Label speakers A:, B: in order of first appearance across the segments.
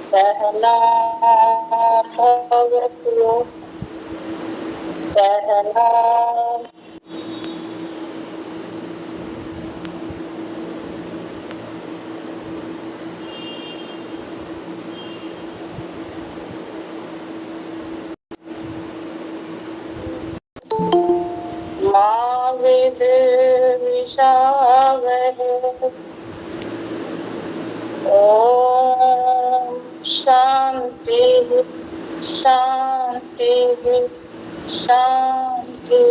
A: सहना भवतु सहना मा विद्विषावहे। ओम शांति शांति शांति।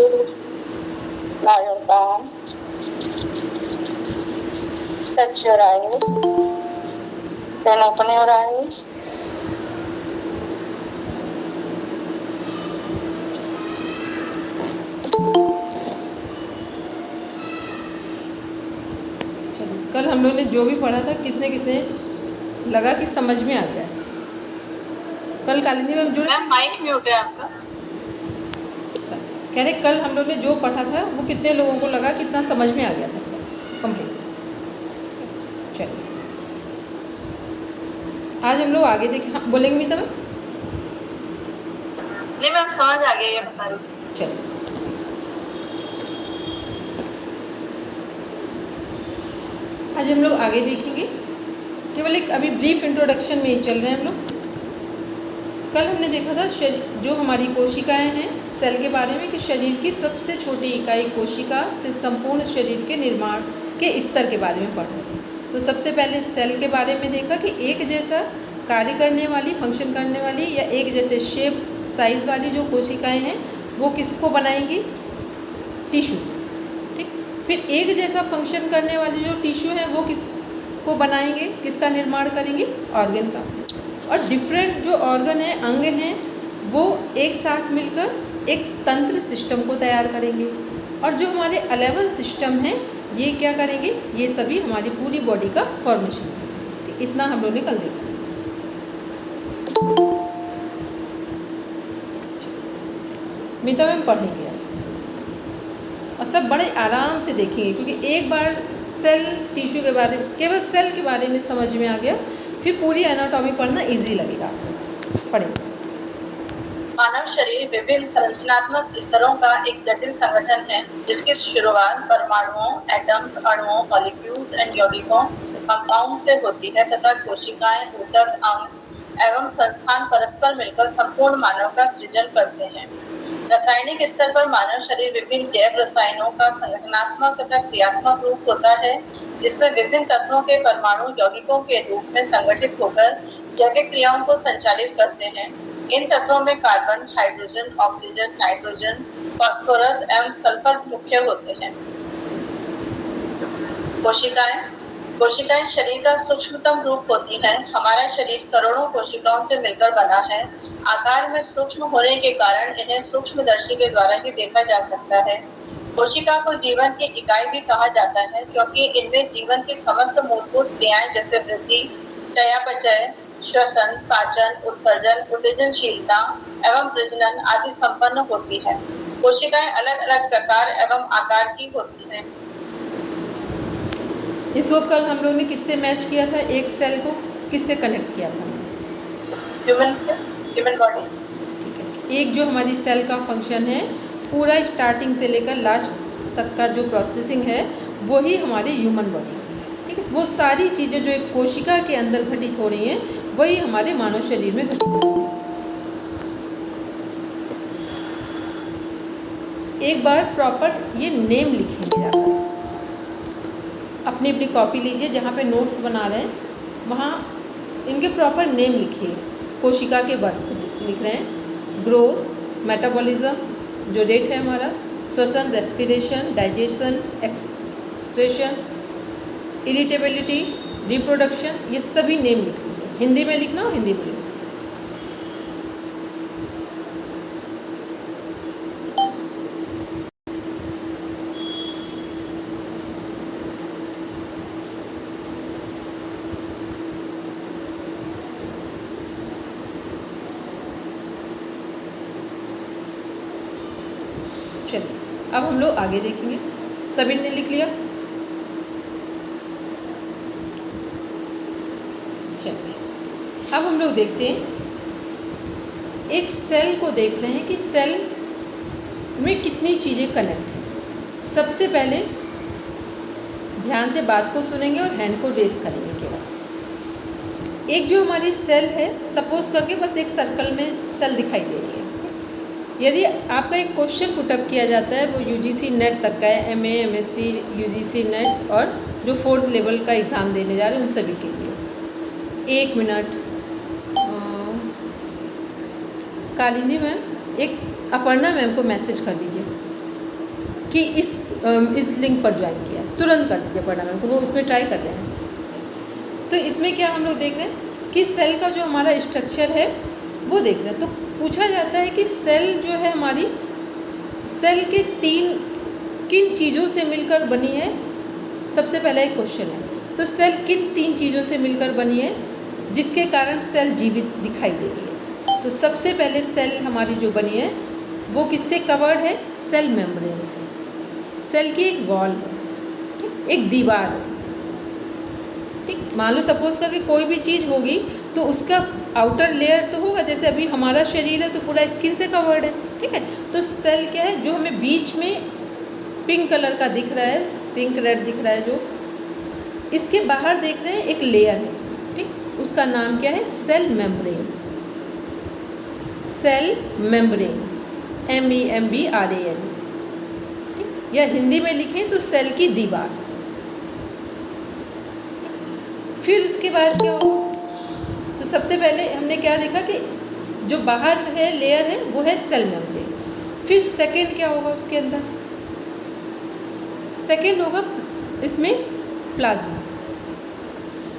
A: Now you're calm. Touch your eyes. Then open your eyes.
B: कल हम लोग ने जो भी पढ़ा था किसने किसने लगा कि समझ में आ गया। कल कालिंदी मैम जुड़े थे?
A: माइक म्यूट है आपका।
B: कह रहे कल हम लोग ने जो पढ़ा था वो कितने लोगों को लगा कितना समझ में आ गया था कंप्लीट। चलिए आज हम लोग आगे देखें। हाँ, बोलेंगे मीता मैम?
A: नहीं मैम समझ आ गया ये बता रही।
B: चलिए आज हम लोग आगे देखेंगे। केवल एक अभी ब्रीफ इंट्रोडक्शन में ही चल रहे हैं हम लोग। कल हमने देखा था जो हमारी कोशिकाएं हैं सेल के बारे में कि शरीर की सबसे छोटी इकाई कोशिका से संपूर्ण शरीर के निर्माण के स्तर के बारे में पढ़ रहे थे। तो सबसे पहले सेल के बारे में देखा कि एक जैसा कार्य करने वाली फंक्शन करने वाली या एक जैसे शेप साइज़ वाली जो कोशिकाएं हैं वो किसको बनाएंगी? टिश्यू। ठीक। फिर एक जैसा फंक्शन करने वाली जो टिश्यू है वो किसको बनाएंगे? किसका निर्माण करेंगे? ऑर्गन का। और डिफरेंट जो ऑर्गन है अंग हैं वो एक साथ मिलकर एक तंत्र सिस्टम को तैयार करेंगे। और जो हमारे 11 सिस्टम हैं ये क्या करेंगे? ये सभी हमारी पूरी बॉडी का फॉर्मेशन करेंगे। इतना हम लोग ने कल देखा। मीता मैम पढ़ेंगे और सब बड़े आराम से देखेंगे क्योंकि एक बार सेल टिश्यू के बारे में केवल सेल के बारे में समझ में आ गया फिर पूरी एनाटॉमी पढ़ना इजी लगेगा आपको। पढ़ेंगे।
A: मानव शरीर विभिन्न संरचनात्मक स्तरों का एक जटिल संगठन है जिसकी शुरुआत परमाणुओं, एटम्स, अणुओं, मॉलिक्यूल्स एंड यौगिकों, कंपाउंड से होती है तथा कोशिकाएं, ऊतक, अंग एवं संस्थान परस्पर मिलकर संपूर्ण मानव का सृजन करते हैं। रासायनिक स्तर पर मानव शरीर विभिन्न जैव रसायनों का संगठनात्मक तथा क्रियात्मक रूप होता है जिसमें विभिन्न तत्वों के परमाणु यौगिकों के रूप में संगठित होकर जैविक क्रियाओं को संचालित करते हैं। इन तत्वों में carbon, hydrogen, oxygen, nitrogen, phosphorus एवं सल्फर मुख्य होते हैं। कोशिकाएं शरीर का सूक्ष्मतम रूप होती हैं। हमारा शरीर करोड़ों कोशिकाओं से मिलकर बना है। आकार में सूक्ष्म होने के कारण इन्हें सूक्ष्मदर्शी के द्वारा ही देखा जा सकता है। कोशिका को जीवन की इकाई भी कहा जाता है क्योंकि इनमें जीवन की समस्त मूलभूत क्रियाएं जैसे वृद्धि, चयापचय, श्वसन, पाचन, उत्सर्जन, उत्तेजनशीलता एवं प्रजनन आदि संपन्न होती है। कोशिकाएं अलग अलग प्रकार एवं आकार की होती हैं।
B: इसको कल हम लोग ने किससे मैच किया था? एक सेल को किससे कनेक्ट किया था?
A: Human body.
B: ठीक है। एक जो हमारी सेल का फंक्शन है पूरा स्टार्टिंग से लेकर लास्ट तक का जो प्रोसेसिंग है वही हमारे ह्यूमन बॉडी की है। ठीक है। वो सारी चीज़ें जो एक कोशिका के अंदर घटित हो रही हैं वही हमारे मानव शरीर में घटित हो रही है। एक बार प्रॉपर ये नेम लिखेंगे जाकर। अपनी अपनी कॉपी लीजिए जहाँ पे नोट्स बना रहे हैं वहाँ इनके प्रॉपर नेम लिखिए। कोशिका के वर्ड लिख रहे हैं, ग्रोथ, मेटाबॉलिज्म जो रेट है हमारा, श्वसन, respiration, digestion, excretion, irritability, reproduction, ये सभी नेम लिख लीजिए। हिंदी में लिखना हो हिंदी में लिखना। चलिए अब हम लोग आगे देखेंगे। सभी ने लिख लिया? चलिए अब हम लोग देखते हैं, एक सेल को देख रहे हैं कि सेल में कितनी चीज़ें कनेक्ट हैं। सबसे पहले ध्यान से बात को सुनेंगे और हैंड को रेस करेंगे केवल। एक जो हमारी सेल है, सपोज करके बस एक सर्कल में सेल दिखाई दे रही है। यदि आपका एक क्वेश्चन पुटअप किया जाता है, वो यूजीसी नेट तक का है, एमए, एमएससी, यूजीसी नेट और जो 4th लेवल का एग्ज़ाम देने जा रहे हैं उन सभी के लिए। 1 मिनट, कालिंदी मैम, एक अपर्णा मैम को मैसेज कर दीजिए कि इस लिंक पर ज्वाइन किया, तुरंत कर दीजिए अपर्णा मैम को, वो उसमें ट्राई कर रहे हैं। तो इसमें क्या हम लोग देख रहे हैं कि सेल का जो हमारा स्ट्रक्चर है वो देख रहे हैं। तो पूछा जाता है कि सेल जो है हमारी, सेल के किन चीज़ों से मिलकर बनी है। सबसे पहला एक क्वेश्चन है, तो सेल किन 3 चीज़ों से मिलकर बनी है जिसके कारण सेल जीवित दिखाई दे रही है। तो सबसे पहले सेल हमारी जो बनी है वो किससे कवर्ड है? सेल मेम्ब्रेन से। सेल की एक वॉल है, ठीक, एक दीवार है, ठीक। मान लो सपोज करके कोई भी चीज़ होगी तो उसका आउटर लेयर तो होगा, जैसे अभी हमारा शरीर है तो पूरा स्किन से कवर्ड है, ठीक है। तो सेल क्या है, जो हमें बीच में पिंक कलर का दिख रहा है, पिंक रेड दिख रहा है, जो इसके बाहर देख रहे हैं एक लेयर है, ठीक, उसका नाम क्या है? Cell membrane. Cell membrane, MEMBRAN, ठीक, या हिंदी में लिखें तो सेल की दीवार। फिर उसके बाद क्या होगा? तो सबसे पहले हमने क्या देखा कि जो बाहर है लेयर है वो है सेल मेम्ब्रेन। फिर सेकंड क्या होगा उसके अंदर? सेकंड होगा इसमें प्लाज्मा,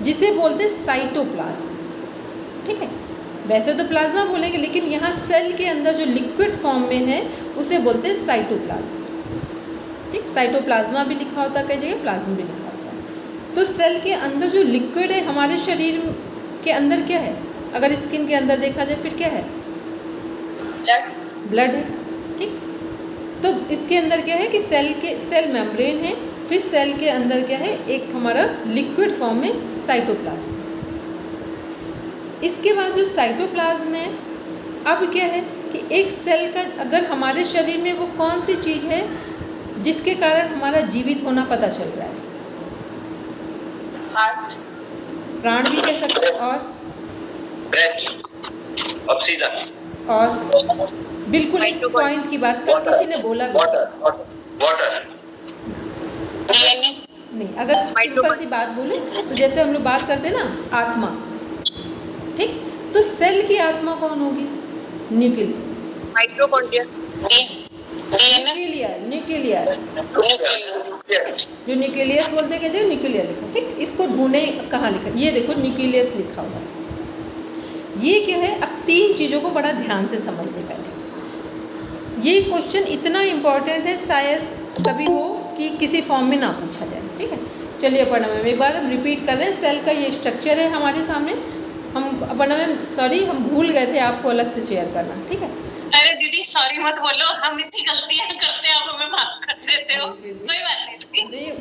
B: जिसे बोलते हैं साइटोप्लाज्म, ठीक है। वैसे तो प्लाज्मा बोलेंगे, लेकिन यहाँ सेल के अंदर जो लिक्विड फॉर्म में है उसे बोलते हैं साइटोप्लाज्म, ठीक। साइटोप्लाज्मा भी लिखा होता है कई जगह, प्लाज्मा भी लिखा होता है। तो सेल के अंदर जो लिक्विड है, हमारे शरीर के अंदर क्या है? अगर स्किन के अंदर देखा जाए फिर क्या है? ब्लड है, ठीक। तो इसके अंदर क्या है कि सेल मेम्ब्रेन है, फिर सेल के अंदर क्या है? एक हमारा लिक्विड फॉर्म में साइटोप्लाज्म। इसके बाद जो साइटोप्लाज्म है, अब क्या है कि एक सेल का, अगर हमारे शरीर में वो कौन सी चीज़ है जिसके कारण हमारा जीवित होना पता चल रहा है?
A: हार्ट,
B: प्राण भी कह सकते हैं, और
C: ऑक्सीजन,
B: और बिल्कुल एक पॉइंट की बात कल किसी ने बोला भी।
C: वाटर,
B: नहीं, अगर सिंपल सी बात बोले तो जैसे हम लोग बात करते हैं ना आत्मा, ठीक, तो सेल की आत्मा कौन होगी? न्यूक्लियस,
A: माइटोकॉन्ड्रिया,
B: न्यूक्लियर, जो न्यूक्लियस बोलते हैं, जो न्यूक्लियर लिखा, ठीक। इसको ढूंढे कहाँ लिखा? ये देखो न्यूक्लियस लिखा हुआ है। ये क्या है? अब 3 चीज़ों को बड़ा ध्यान से समझ लें पहले। ये क्वेश्चन इतना इम्पॉर्टेंट है, शायद कभी हो कि किसी फॉर्म में ना पूछा जाए, ठीक है। चलिए अपर्णा मैम, एक बार हम रिपीट कर रहे हैं। सेल का ये स्ट्रक्चर है हमारे सामने। हम अपर्णा मैम सॉरी, हम भूल गए थे आपको अलग से शेयर करना, ठीक है।
A: अरे दीदी सॉरी मत बोलो, हम इतनी गलतियां करते हैं, आप हमें माफ कर देते हो, कोई बात नहीं।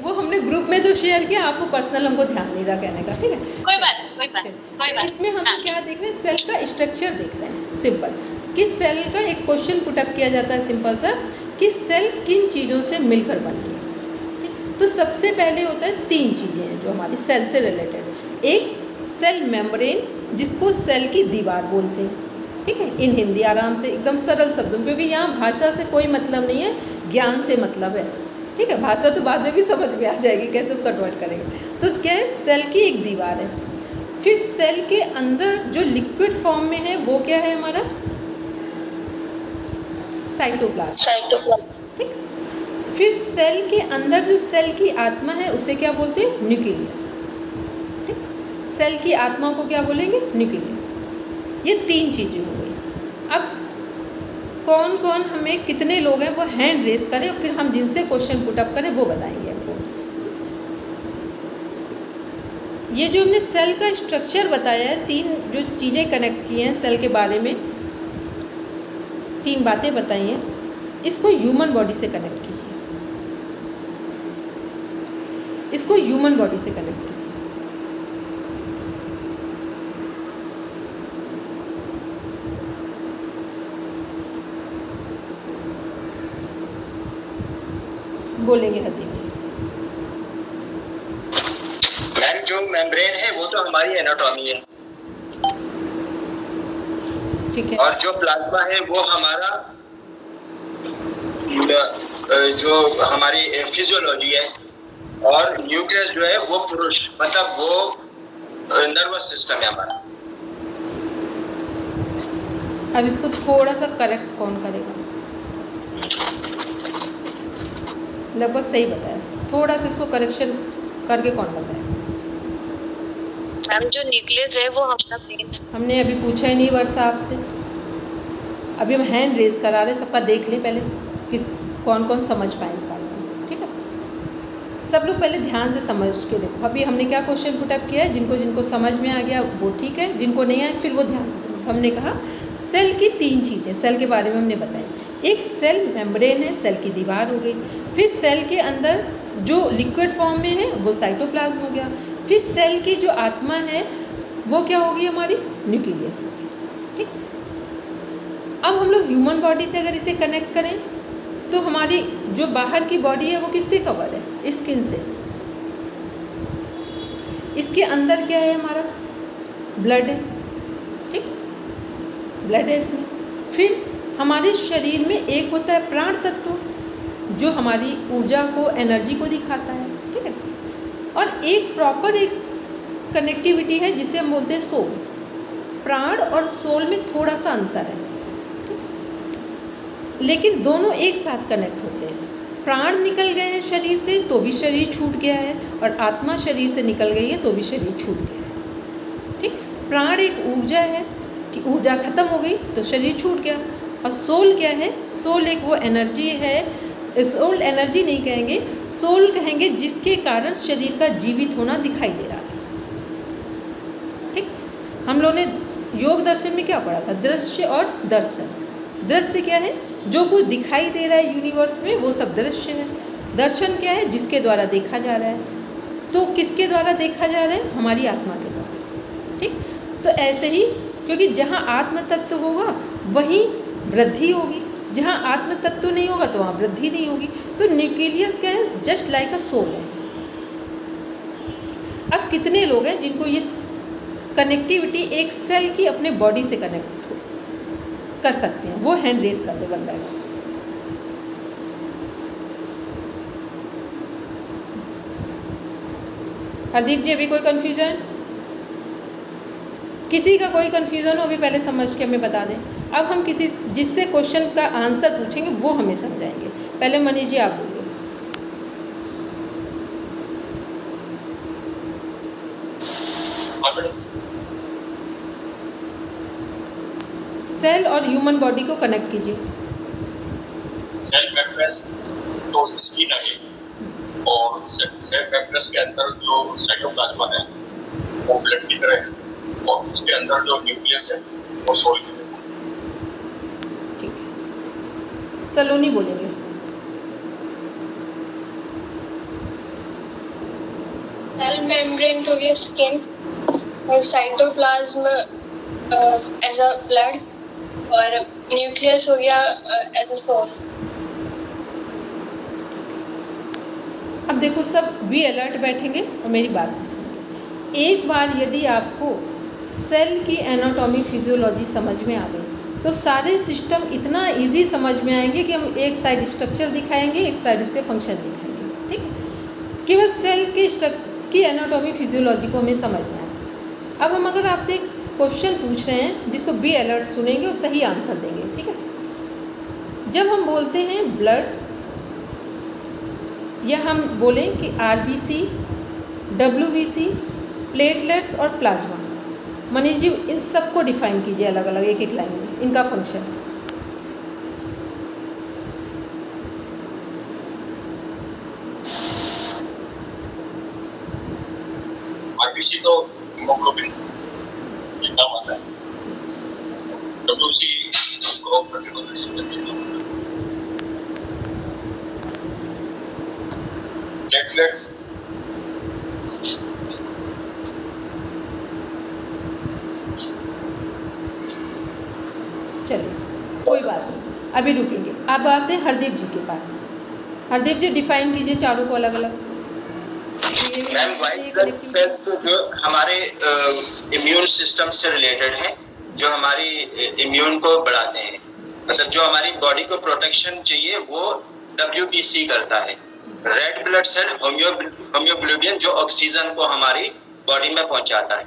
B: वो हमने ग्रुप में तो शेयर किया, आपको पर्सनल हमको ध्यान नहीं रहा कहने का, ठीक है।
A: कोई बात।
B: इसमें हम क्या देख रहे हैं? सेल का स्ट्रक्चर देख रहे हैं, सिंपल, कि सेल का एक क्वेश्चन पुटअप किया जाता है सिंपल सा, कि सेल किन चीज़ों से मिलकर बनती है, ठीक। तो सबसे पहले होता है 3 चीज़ें हैं जो हमारी सेल से रिलेटेड। एक सेल मेम्ब्रेन, जिसको सेल की दीवार बोलते हैं, ठीक है, इन हिंदी आराम से एकदम सरल शब्दों, क्योंकि यहाँ भाषा से कोई मतलब नहीं है, ज्ञान से मतलब है, ठीक है। भाषा तो बाद में भी समझ में आ जाएगी, कैसे कन्वर्ट करेंगे। तो क्या है? सेल की एक दीवार है। फिर सेल के अंदर जो लिक्विड फॉर्म में है वो क्या है हमारा? साइटोप्लाज्म, ठीक। फिर सेल के अंदर जो सेल की आत्मा है उसे क्या बोलते हैं? न्यूक्लियस, ठीक। सेल की आत्मा को क्या बोलेंगे? न्यूक्लियस। ये 3 चीज़ें हो गई। अब कौन कौन हमें, कितने लोग हैं वो हैंड रेस करें, और फिर हम जिनसे क्वेश्चन पुटअप करें वो बताएंगे आपको। ये जो हमने सेल का स्ट्रक्चर बताया है, 3 जो चीज़ें कनेक्ट की हैं सेल के बारे में, 3 बातें बताई हैं, इसको ह्यूमन बॉडी से कनेक्ट कीजिए, इसको ह्यूमन बॉडी से कनेक्ट कीजिए। बोलेंगे हरदीप जी।
C: मैम जो मेम्ब्रेन है वो तो हमारी एनाटॉमी है,
B: ठीक है,
C: और जो प्लाज्मा है वो हमारा जो हमारी फिजियोलॉजी है, और न्यूक्लियस जो है वो पुरुष, मतलब वो नर्वस सिस्टम है हमारा।
B: अब इसको थोड़ा सा करेक्ट कौन करेगा? लगभग सही बताया, थोड़ा सा इसको करेक्शन करके कौन बताए?
D: मैम जो न्यूक्लियस है वो हमारा ब्रेन है।
B: हमने अभी पूछा ही नहीं वर्षा आपसे, अभी हम हैंड रेज करा रहे, सबका देख ले पहले किस कौन कौन समझ पाए इस बात को, ठीक है? सब लोग पहले ध्यान से समझ के देखो। अभी हमने क्या क्वेश्चन पुटअप किया है, जिनको जिनको समझ में आ गया वो ठीक है, जिनको नहीं आया फिर वो ध्यान से समझो। हमने कहा सेल की 3 चीज़ें सेल के बारे में हमने बताई। एक सेल मेम्ब्रेन है, सेल की दीवार हो गई। फिर सेल के अंदर जो लिक्विड फॉर्म में है वो साइटोप्लाज्म हो गया। फिर सेल की जो आत्मा है वो क्या होगी? हमारी न्यूक्लियस होगी, ठीक। अब हम लोग ह्यूमन बॉडी से अगर इसे कनेक्ट करें तो हमारी जो बाहर की बॉडी है वो किससे कवर है? स्किन से। इसके अंदर क्या है? हमारा ब्लड है, ठीक, ब्लड है इसमें। फिर हमारे शरीर में एक होता है प्राण तत्व जो हमारी ऊर्जा को, एनर्जी को दिखाता है, ठीक है। और एक प्रॉपर एक कनेक्टिविटी है जिसे हम बोलते हैं सोल। प्राण और सोल में थोड़ा सा अंतर है, लेकिन दोनों एक साथ कनेक्ट होते हैं। प्राण निकल गए हैं शरीर से तो भी शरीर छूट गया है, और आत्मा शरीर से निकल गई है तो भी शरीर छूट गया है, ठीक। प्राण एक ऊर्जा है कि ऊर्जा खत्म हो गई तो शरीर छूट गया। और सोल क्या है? सोल एक वो एनर्जी है, सोल एनर्जी नहीं कहेंगे, सोल कहेंगे जिसके कारण शरीर का जीवित होना दिखाई दे रहा था, ठीक। हम लोगों ने योग दर्शन में क्या पढ़ा था? दृश्य और दर्शन। दृश्य क्या है? जो कुछ दिखाई दे रहा है यूनिवर्स में वो सब दृश्य है। दर्शन क्या है? जिसके द्वारा देखा जा रहा है। तो किसके द्वारा देखा जा रहा है? हमारी आत्मा के द्वारा, ठीक। तो ऐसे ही, क्योंकि जहाँ आत्म तत्व होगा वहीं वृद्धि होगी, जहाँ आत्म तत्व नहीं होगा तो वहाँ वृद्धि नहीं होगी। तो न्यूक्लियस क्या है? जस्ट लाइक अ सोल है। अब कितने लोग हैं जिनको ये कनेक्टिविटी एक सेल की अपने बॉडी से कनेक्ट कर सकते हैं? वो हैंड रेज कर दे बंदा। हरदीप जी अभी कोई कंफ्यूजन? किसी का कोई कंफ्यूजन हो अभी पहले समझ के हमें बता दें। अब हम किसी जिससे क्वेश्चन का आंसर पूछेंगे वो हमें समझाएंगे। पहले मनीष जी आप बोलिए। सेल और ह्यूमन बॉडी को कनेक्ट कीजिए।
C: सेल मेम्ब्रेन तो स्किन है, और सेल मेम्ब्रेन के अंदर जो साइटोप्लाज्म है वो ब्लड की तरह है, और उसके अंदर जो न्यूक्लियस है वो सोल की तरह है।
B: ठीक है, सलोनी बोलेंगे।
D: सेल मेम्ब्रेन हो गया स्किन, और साइटोप्लाज्म एज अ ब्लड, और न्यूक्लियस हो गया एज अ सोल।
B: अब देखो सब भी अलर्ट बैठेंगे और मेरी बात भी सुनेंगे। एक बार यदि आपको सेल की एनाटॉमी फिजियोलॉजी समझ में आ गई तो सारे सिस्टम इतना इजी समझ में आएंगे कि हम एक साइड स्ट्रक्चर दिखाएंगे, एक साइड उसके फंक्शन दिखाएंगे, ठीक। केवल सेल की एनाटॉमी फिजियोलॉजी को हमें समझना है। अब हम अगर आपसे एक क्वेश्चन पूछ रहे हैं जिसको बी अलर्ट सुनेंगे और सही आंसर देंगे, ठीक है। जब हम बोलते हैं ब्लड, या हम बोलें कि आरबीसी, डब्ल्यूबीसी, प्लेटलेट्स और प्लाज्मा, मनीष जी इन सबको डिफाइन कीजिए अलग अलग एक एक लाइन में, इनका फंक्शन।
C: आरबीसी तो हीमोग्लोबिन का होता है, डब्ल्यूसी ग्रोथ प्रोटीन, प्लेटलेट्स
B: चलिए कोई बात नहीं, अभी रुकेंगे। अब आते हैं हरदीप जी के पास। हरदेव जी डिफाइन कीजिए चारों को अलग अलग।
E: मैम व्हाइट ब्लड सेल्स जो हमारे इम्यून सिस्टम से रिलेटेड है, जो हमारी इम्यून को बढ़ाते हैं, मतलब जो हमारी बॉडी को प्रोटेक्शन चाहिए वो WBC करता है। रेड ब्लड सेल होम्योग्लोबिन जो ऑक्सीजन को हमारी बॉडी में पहुंचाता है,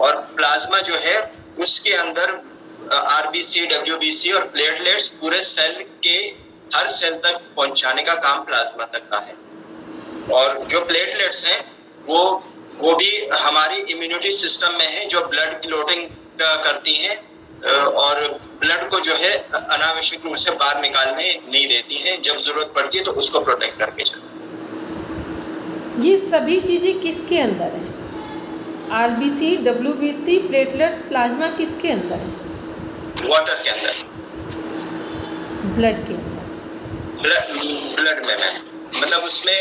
E: और प्लाज्मा जो है उसके अंदर RBC, WBC और प्लेटलेट्स पूरे सेल के हर सेल तक पहुंचाने का काम प्लाज्मा तक का है। और जो प्लेटलेट्स हैं वो भी हमारी इम्यूनिटी सिस्टम में है, जो ब्लड क्लोटिंग करती हैं और ब्लड को जो है अनावश्यक रूप से बाहर निकालने नहीं देती हैं, जब जरूरत पड़ती है तो उसको प्रोटेक्ट करके चलती।
B: ये सभी चीजें किसके अंदर है? RBC, WBC, प्लेटलेट्स, प्लाज्मा किसके अंदर है?
E: वाटर के अंदर,
B: ब्लड के अंदर।
E: ब्लड में मैम, मतलब उसमें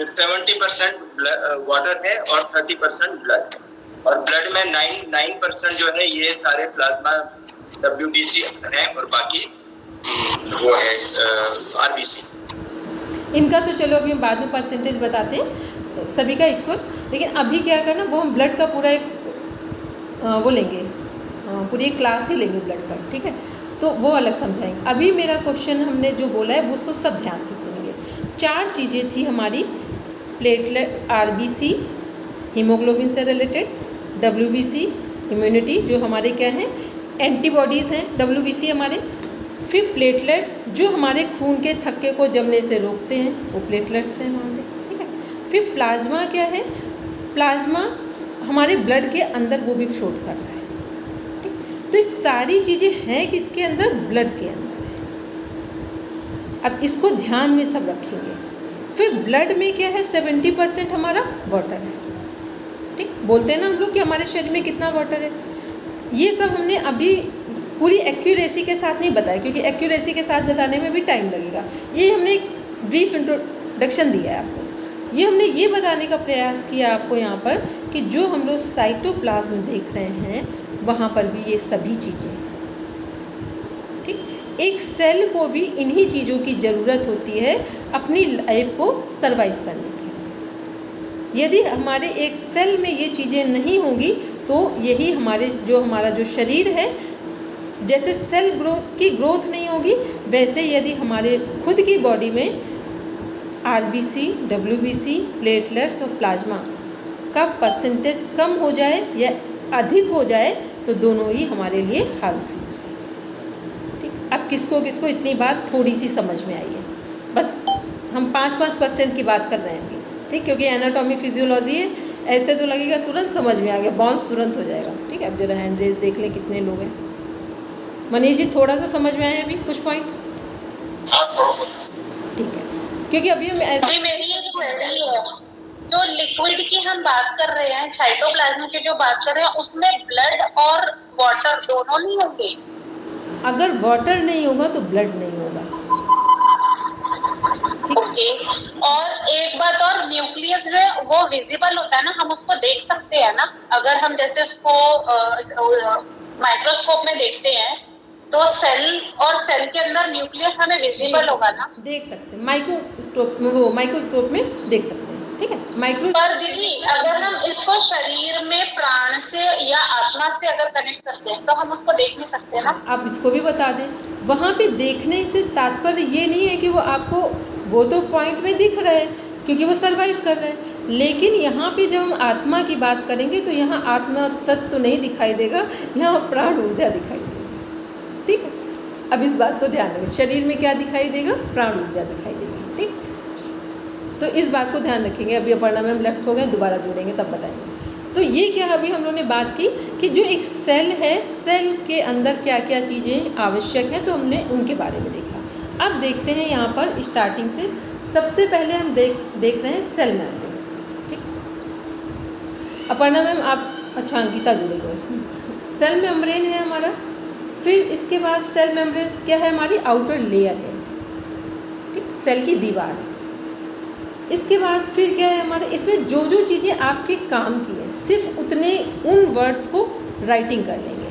E: 70% वाटर है और 30% ब्लड है, और ब्लड में 9% जो है ये सारे प्लाज्मा WBC है, और बाकी वो है RBC।
B: इनका तो चलो अभी हम बाद में परसेंटेज बताते हैं, सभी का इक्वल। लेकिन अभी क्या करना, वो हम ब्लड का पूरा एक वो लेंगे, पूरी एक क्लास ही लेंगे ब्लड का, ठीक है, तो वो अलग समझाएंगे। अभी मेरा क्वेश्चन हमने जो बोला है वो उसको सब ध्यान से सुनिए। 4 चीज़ें थी हमारी, प्लेटलेट, RBC हीमोग्लोबिन से रिलेटेड, WBC इम्यूनिटी जो हमारे क्या हैं, एंटीबॉडीज़ हैं WBC हमारे, फिर प्लेटलेट्स जो हमारे खून के थक्के को जमने से रोकते हैं, वो प्लेटलेट्स हैं हमारे, ठीक है। फिर प्लाज्मा क्या है, प्लाज्मा हमारे ब्लड के अंदर वो भी फ्लोट कर रहा है, ठीक। तो ये सारी चीज़ें हैं किसके अंदर, ब्लड के अंदर है। अब इसको ध्यान में सब रखेंगे। फिर ब्लड में क्या है, 70% हमारा वाटर है, ठीक। बोलते हैं ना हम लोग कि हमारे शरीर में कितना वाटर है, ये सब हमने अभी पूरी एक्यूरेसी के साथ नहीं बताया, क्योंकि एक्यूरेसी के साथ बताने में भी टाइम लगेगा। ये हमने एक ब्रीफ इंट्रोडक्शन दिया है आपको। ये हमने ये बताने का प्रयास किया आपको यहाँ पर कि जो हम लोग साइटोप्लाज्म देख रहे हैं वहाँ पर भी ये सभी चीज़ें हैं, ठीक। एक सेल को भी इन्हीं चीज़ों की ज़रूरत होती है अपनी लाइफ को सरवाइव करने के लिए। यदि हमारे एक सेल में ये चीज़ें नहीं होंगी तो यही हमारा जो शरीर है, जैसे सेल की ग्रोथ नहीं होगी, वैसे यदि हमारे खुद की बॉडी में RBC, WBC, प्लेटलेट्स और प्लाज्मा का परसेंटेज कम हो जाए या अधिक हो जाए तो दोनों ही हमारे लिए हार्मफुल हो जाएंगे, ठीक। अब किसको किसको इतनी बात थोड़ी सी समझ में आई है, बस हम 5% की बात कर रहे हैं अभी, ठीक, क्योंकि एनाटॉमी फिजियोलॉजी है, ऐसे तो लगेगा तुरंत समझ में आ गया, बाउंस तुरंत हो जाएगा, ठीक है। अब जरा हैंड रेज देख लें कितने लोग हैं। मनीष जी थोड़ा सा समझ में आया अभी कुछ पॉइंट? ठीक है, क्योंकि अभी हम ऐसे
A: मेरी एक क्वेरी है, जो लिक्विड की हम बात कर रहे हैं, साइटोप्लाज्म की जो बात कर रहे हैं, उसमें ब्लड और वाटर दोनों नहीं होंगे?
B: अगर वाटर नहीं होगा तो ब्लड नहीं होगा,
A: ओके। और एक बात और, न्यूक्लियस जो है वो विजिबल होता है ना, हम उसको देख सकते हैं ना? अगर हम जैसे उसको माइक्रोस्कोप में देखते हैं तो सेल के अंदर न्यूक्लियस हमें विजिबल होगा ना?
B: देख सकते हैं, माइक्रोस्कोप में देख सकते हैं, ठीक है।
A: पर दीदी अगर हम इसको शरीर में प्राण से या आत्मा से अगर कनेक्ट करते हैं तो हम उसको देख नहीं सकते ना?
B: आप इसको भी बता दें, वहाँ पे देखने से तात्पर्य ये नहीं है कि वो आपको, वो तो पॉइंट में दिख रहा है क्योंकि वो सर्वाइव कर रहा है, लेकिन यहाँ पे जब हम आत्मा की बात करेंगे तो यहाँ आत्मा तत्व तो नहीं दिखाई देगा, यहाँ प्राण ऊर्जा दिखाई देगी, ठीक है। अब इस बात को ध्यान रखें, शरीर में क्या दिखाई देगा, प्राण ऊर्जा दिखाई देगी, ठीक। तो इस बात को ध्यान रखेंगे। अभी अपर्णा मैम लेफ्ट हो गए, दोबारा जुड़ेंगे तब बताएंगे। तो ये क्या अभी हम लोगों ने बात की कि जो एक सेल है, सेल के अंदर क्या क्या चीज़ें आवश्यक हैं, तो हमने उनके बारे में देखा। अब देखते हैं यहाँ पर स्टार्टिंग से, सबसे पहले हम देख रहे हैं सेल मेम्ब्रेन, ठीक। अपर्णा मैम आप, अच्छा अंकिता जुड़े हुए, सेल मेम्ब्रेन है हमारा। फिर इसके बाद सेल मेम्ब्रेन क्या है, हमारी आउटर लेयर है, ठीक, सेल की दीवार है। इसके बाद फिर क्या है हमारे, इसमें जो जो चीज़ें आपके काम की है सिर्फ उन वर्ड्स को राइटिंग कर लेंगे।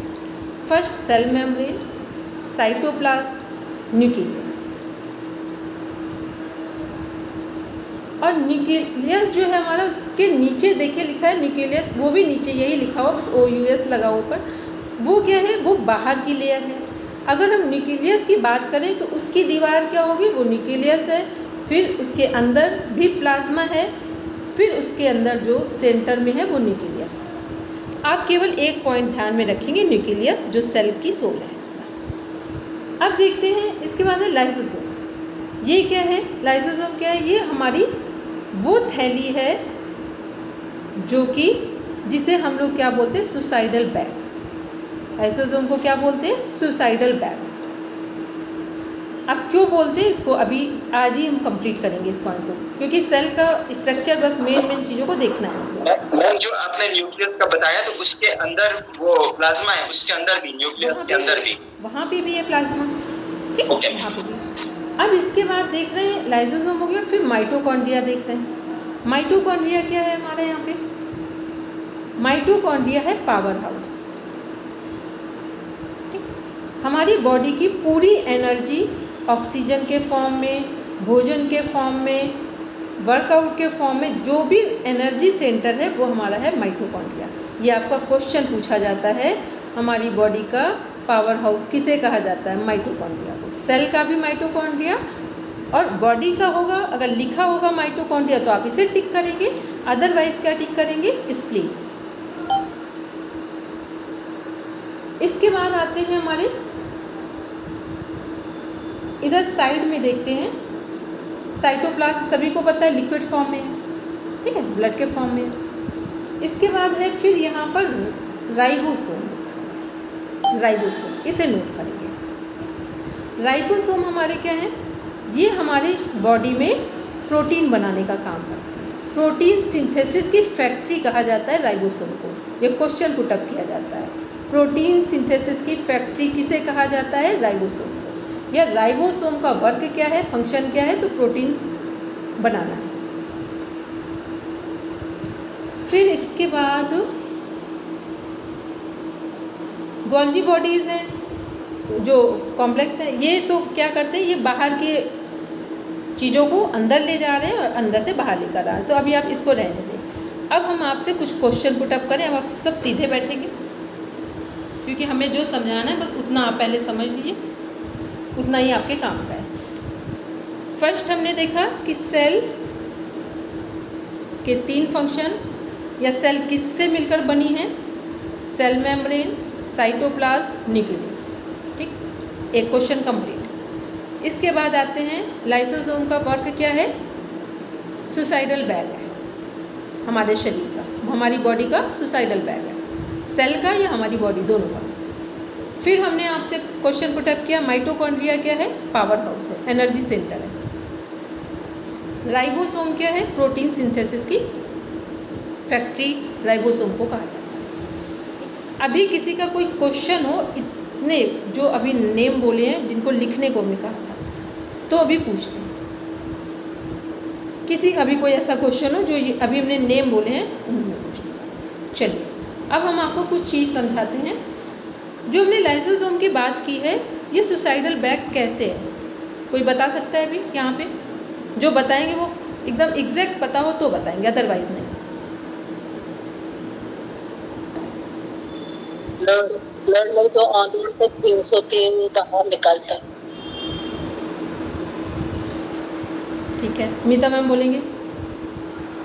B: First cell membrane, cytoplasm, nucleus, अब न्यूक्लियस जो है हमारा, उसके नीचे देखिए लिखा है न्यूक्लियस, वो भी नीचे यही लिखा हुआ, बस OUS लगा हुआ ऊपर। वो क्या है, वो बाहर की लेयर है। अगर हम न्यूक्लियस की बात करें तो उसकी दीवार क्या होगी, वो न्यूक्लियस है, फिर उसके अंदर भी प्लाज्मा है, फिर उसके अंदर जो सेंटर में है वो न्यूक्लियस है। आप केवल एक पॉइंट ध्यान में रखेंगे, न्यूक्लियस जो सेल की सोल है। अब देखते हैं इसके बाद है लाइसोसोम। ये क्या है, लाइसोसोम क्या है, ये हमारी वो थैली है जो कि जिसे हम लोग क्या बोलते हैं, सुसाइडल बैग। लाइसोसोम को क्या बोलते हैं, सुसाइडल बैग। अब क्यों बोलते हैं इसको, अभी आज ही हम कंप्लीट करेंगे इस पॉइंट को, क्योंकि सेल का स्ट्रक्चर बस मेन चीज़ों को देखना है।
E: मैम जो आपने न्यूक्लियस का बताया, तो उसके अंदर वो प्लाज्मा है, उसके अंदर भी, न्यूक्लियस के अंदर भी,
B: वहाँ पे भी है प्लाज्मा, ठीक, वहाँ पे भी। अब इसके बाद देख रहे हैं लाइसोसोम हो गया, फिर माइटोकॉन्ड्रिया देख रहे हैं। माइटोकॉन्ड्रिया क्या है हमारे यहाँ पे, माइटोकॉन्ड्रिया है पावर हाउस। हमारी बॉडी की पूरी एनर्जी ऑक्सीजन के फॉर्म में, भोजन के फॉर्म में, वर्कआउट के फॉर्म में, जो भी एनर्जी सेंटर है वो हमारा है माइटोकॉन्ड्रिया। ये आपका क्वेश्चन पूछा जाता है, हमारी बॉडी का पावर हाउस किसे कहा जाता है, माइटोकॉन्ड्रिया को। सेल का भी माइटोकॉन्ड्रिया और बॉडी का होगा, अगर लिखा होगा माइटोकॉन्ड्रिया तो आप इसे टिक करेंगे, अदरवाइज क्या टिक करेंगे, स्प्लीन। इसके बाद आते हैं हमारे इधर साइड में देखते हैं, साइटोप्लाज्म सभी को पता है लिक्विड फॉर्म में है, ठीक है, ब्लड के फॉर्म में। इसके बाद है फिर यहाँ पर राइबोसोम, राइबोसोम इसे नोट करेंगे। राइबोसोम हमारे क्या है, ये हमारी बॉडी में प्रोटीन बनाने का काम करते हैं। प्रोटीन सिंथेसिस की फैक्ट्री कहा जाता है राइबोसोम को। ये क्वेश्चन पुट अप किया जाता है, प्रोटीन सिंथेसिस की फैक्ट्री किसे कहा जाता है, राइबोसोम को। या राइबोसोम का वर्क क्या है, फंक्शन क्या है, तो प्रोटीन बनाना है। फिर इसके बाद गोल्जी बॉडीज़ हैं जो कॉम्प्लेक्स है, ये तो क्या करते हैं, ये बाहर के चीज़ों को अंदर ले जा रहे हैं और अंदर से बाहर लेकर आ रहे हैं। तो अभी आप इसको रहने दें। अब हम आपसे कुछ क्वेश्चन पुट अप करें। अब आप सब सीधे बैठेंगे, क्योंकि हमें जो समझाना है बस उतना आप पहले समझ लीजिए, उतना ही आपके काम का है। फर्स्ट हमने देखा कि सेल के 3 फंक्शंस, या सेल किससे मिलकर बनी है, सेल मेम्ब्रेन, साइटोप्लाज्म, न्यूक्लियस, ठीक, एक क्वेश्चन कंप्लीट। इसके बाद आते हैं लाइसोसोम का वर्क क्या है, सुसाइडल बैग है हमारे शरीर का, हमारी बॉडी का सुसाइडल बैग है, सेल का या हमारी बॉडी दोनों का। फिर हमने आपसे क्वेश्चन पुट अप किया, माइटोकॉन्ड्रिया क्या है, पावर हाउस है, एनर्जी सेंटर है। राइबोसोम क्या है, प्रोटीन सिंथेसिस की फैक्ट्री राइबोसोम को कहा जाता है। अभी किसी का कोई क्वेश्चन हो, इतने जो अभी नेम बोले हैं जिनको लिखने को हमने कहा था, तो अभी पूछ लें। किसी का भी कोई ऐसा क्वेश्चन हो जो अभी हमने नेम बोले हैं, उन्होंने पूछ लिया। चलिए अब हम आपको कुछ चीज़ समझाते हैं। जो हमने लाइसोसोम की बात की है, ये सुसाइडल बैग कैसे है, कोई बता सकता है अभी यहाँ पे? जो बताएंगे वो एकदम एग्जैक्ट पता हो तो बताएंगे, अदरवाइज नहीं।
F: ब्लड में जो आंदोलन से 303 बाहर निकलता है।
B: ठीक है, मीता मैम बोलेंगे।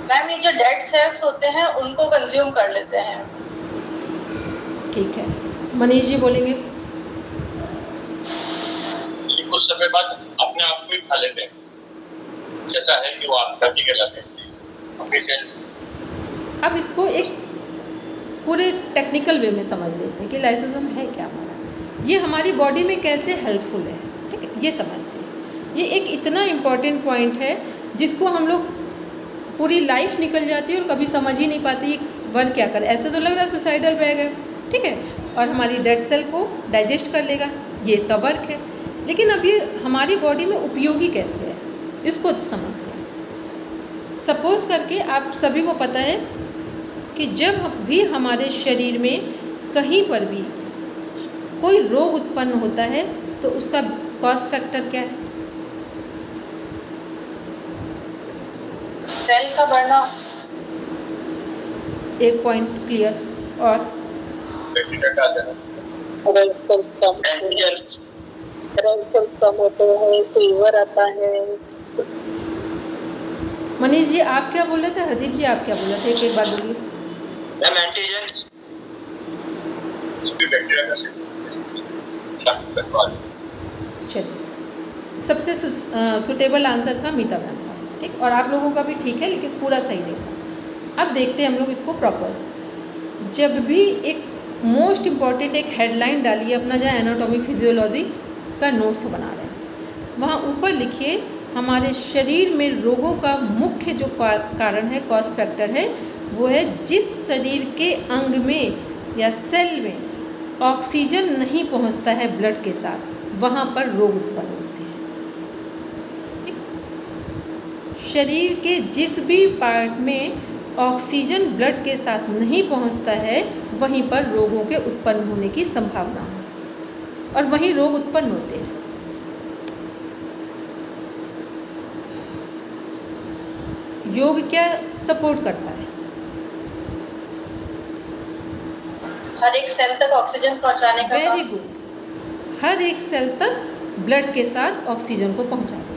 A: मैम ये जो डेड सेल्स होते हैं उनको कंज्यूम कर लेते हैं।
B: ठीक है, मनीष जी बोलेंगे।
C: कुछ समय बाद अपने आप को ही खा लेते हैं, जैसा है कि वो आपका भी गलत है।
B: अब इसको एक पूरे टेक्निकल वे में समझ लेते हैं कि लाइसोसोम है क्या हमारा, ये हमारी बॉडी में कैसे हेल्पफुल है, ठीक है, ये समझते हैं। ये एक इतना इम्पॉर्टेंट पॉइंट है जिसको हम लोग पूरी लाइफ निकल जाती है और कभी समझ ही नहीं पाते ये वर्क क्या करे। ऐसे तो लग रहा है सुसाइडल बैग है, ठीक है, और हमारी डेड सेल को डाइजेस्ट कर लेगा, ये इसका वर्क है। लेकिन अब ये हमारी बॉडी में उपयोगी कैसे है, इसको समझते हैं। सपोज करके आप सभी को पता है कि जब भी हमारे शरीर में कहीं पर भी कोई रोग उत्पन्न होता है तो उसका कॉज फैक्टर क्या है?
A: सेल का बढ़ना,
B: एक पॉइंट क्लियर। और
C: बैक्टीरिया का जाना,
F: रेड सेल कम होते हैं, फीवर आता है।
B: मनीष जी आप क्या बोल रहे थे? हरदीप जी आप क्या बोल रहे थे? एक बार बोलिए।
E: मैम एंटीजेंस
C: इसमें बैक्टीरिया का
B: चलिए, सबसे सुटेबल आंसर था मीता मैम का, ठीक। और आप लोगों का भी ठीक है, लेकिन पूरा सही नहीं था। अब देखते हैं हम लोग इसको प्रॉपर। जब भी एक मोस्ट इम्पॉर्टेंट एक हेडलाइन डालिए अपना, जहाँ एनाटॉमी फिजियोलॉजी का नोट्स बना रहे हैं, वहाँ ऊपर लिखिए हमारे शरीर में रोगों का मुख्य जो कारण है, कॉज फैक्टर है, वो है जिस शरीर के अंग में या सेल में ऑक्सीजन नहीं पहुंचता है ब्लड के साथ, वहाँ पर रोग उत्पन्न होते हैं। ठीक? शरीर के जिस भी पार्ट में ऑक्सीजन ब्लड के साथ नहीं पहुंचता है, वहीं पर रोगों के उत्पन्न होने की संभावना है, और वहीं रोग उत्पन्न होते हैं। योग क्या सपोर्ट करता है?
A: हर एक सेल तक ऑक्सीजन पहुंचाने का
B: वेरी गुड, हर एक सेल तक ब्लड के साथ ऑक्सीजन को पहुंचा देता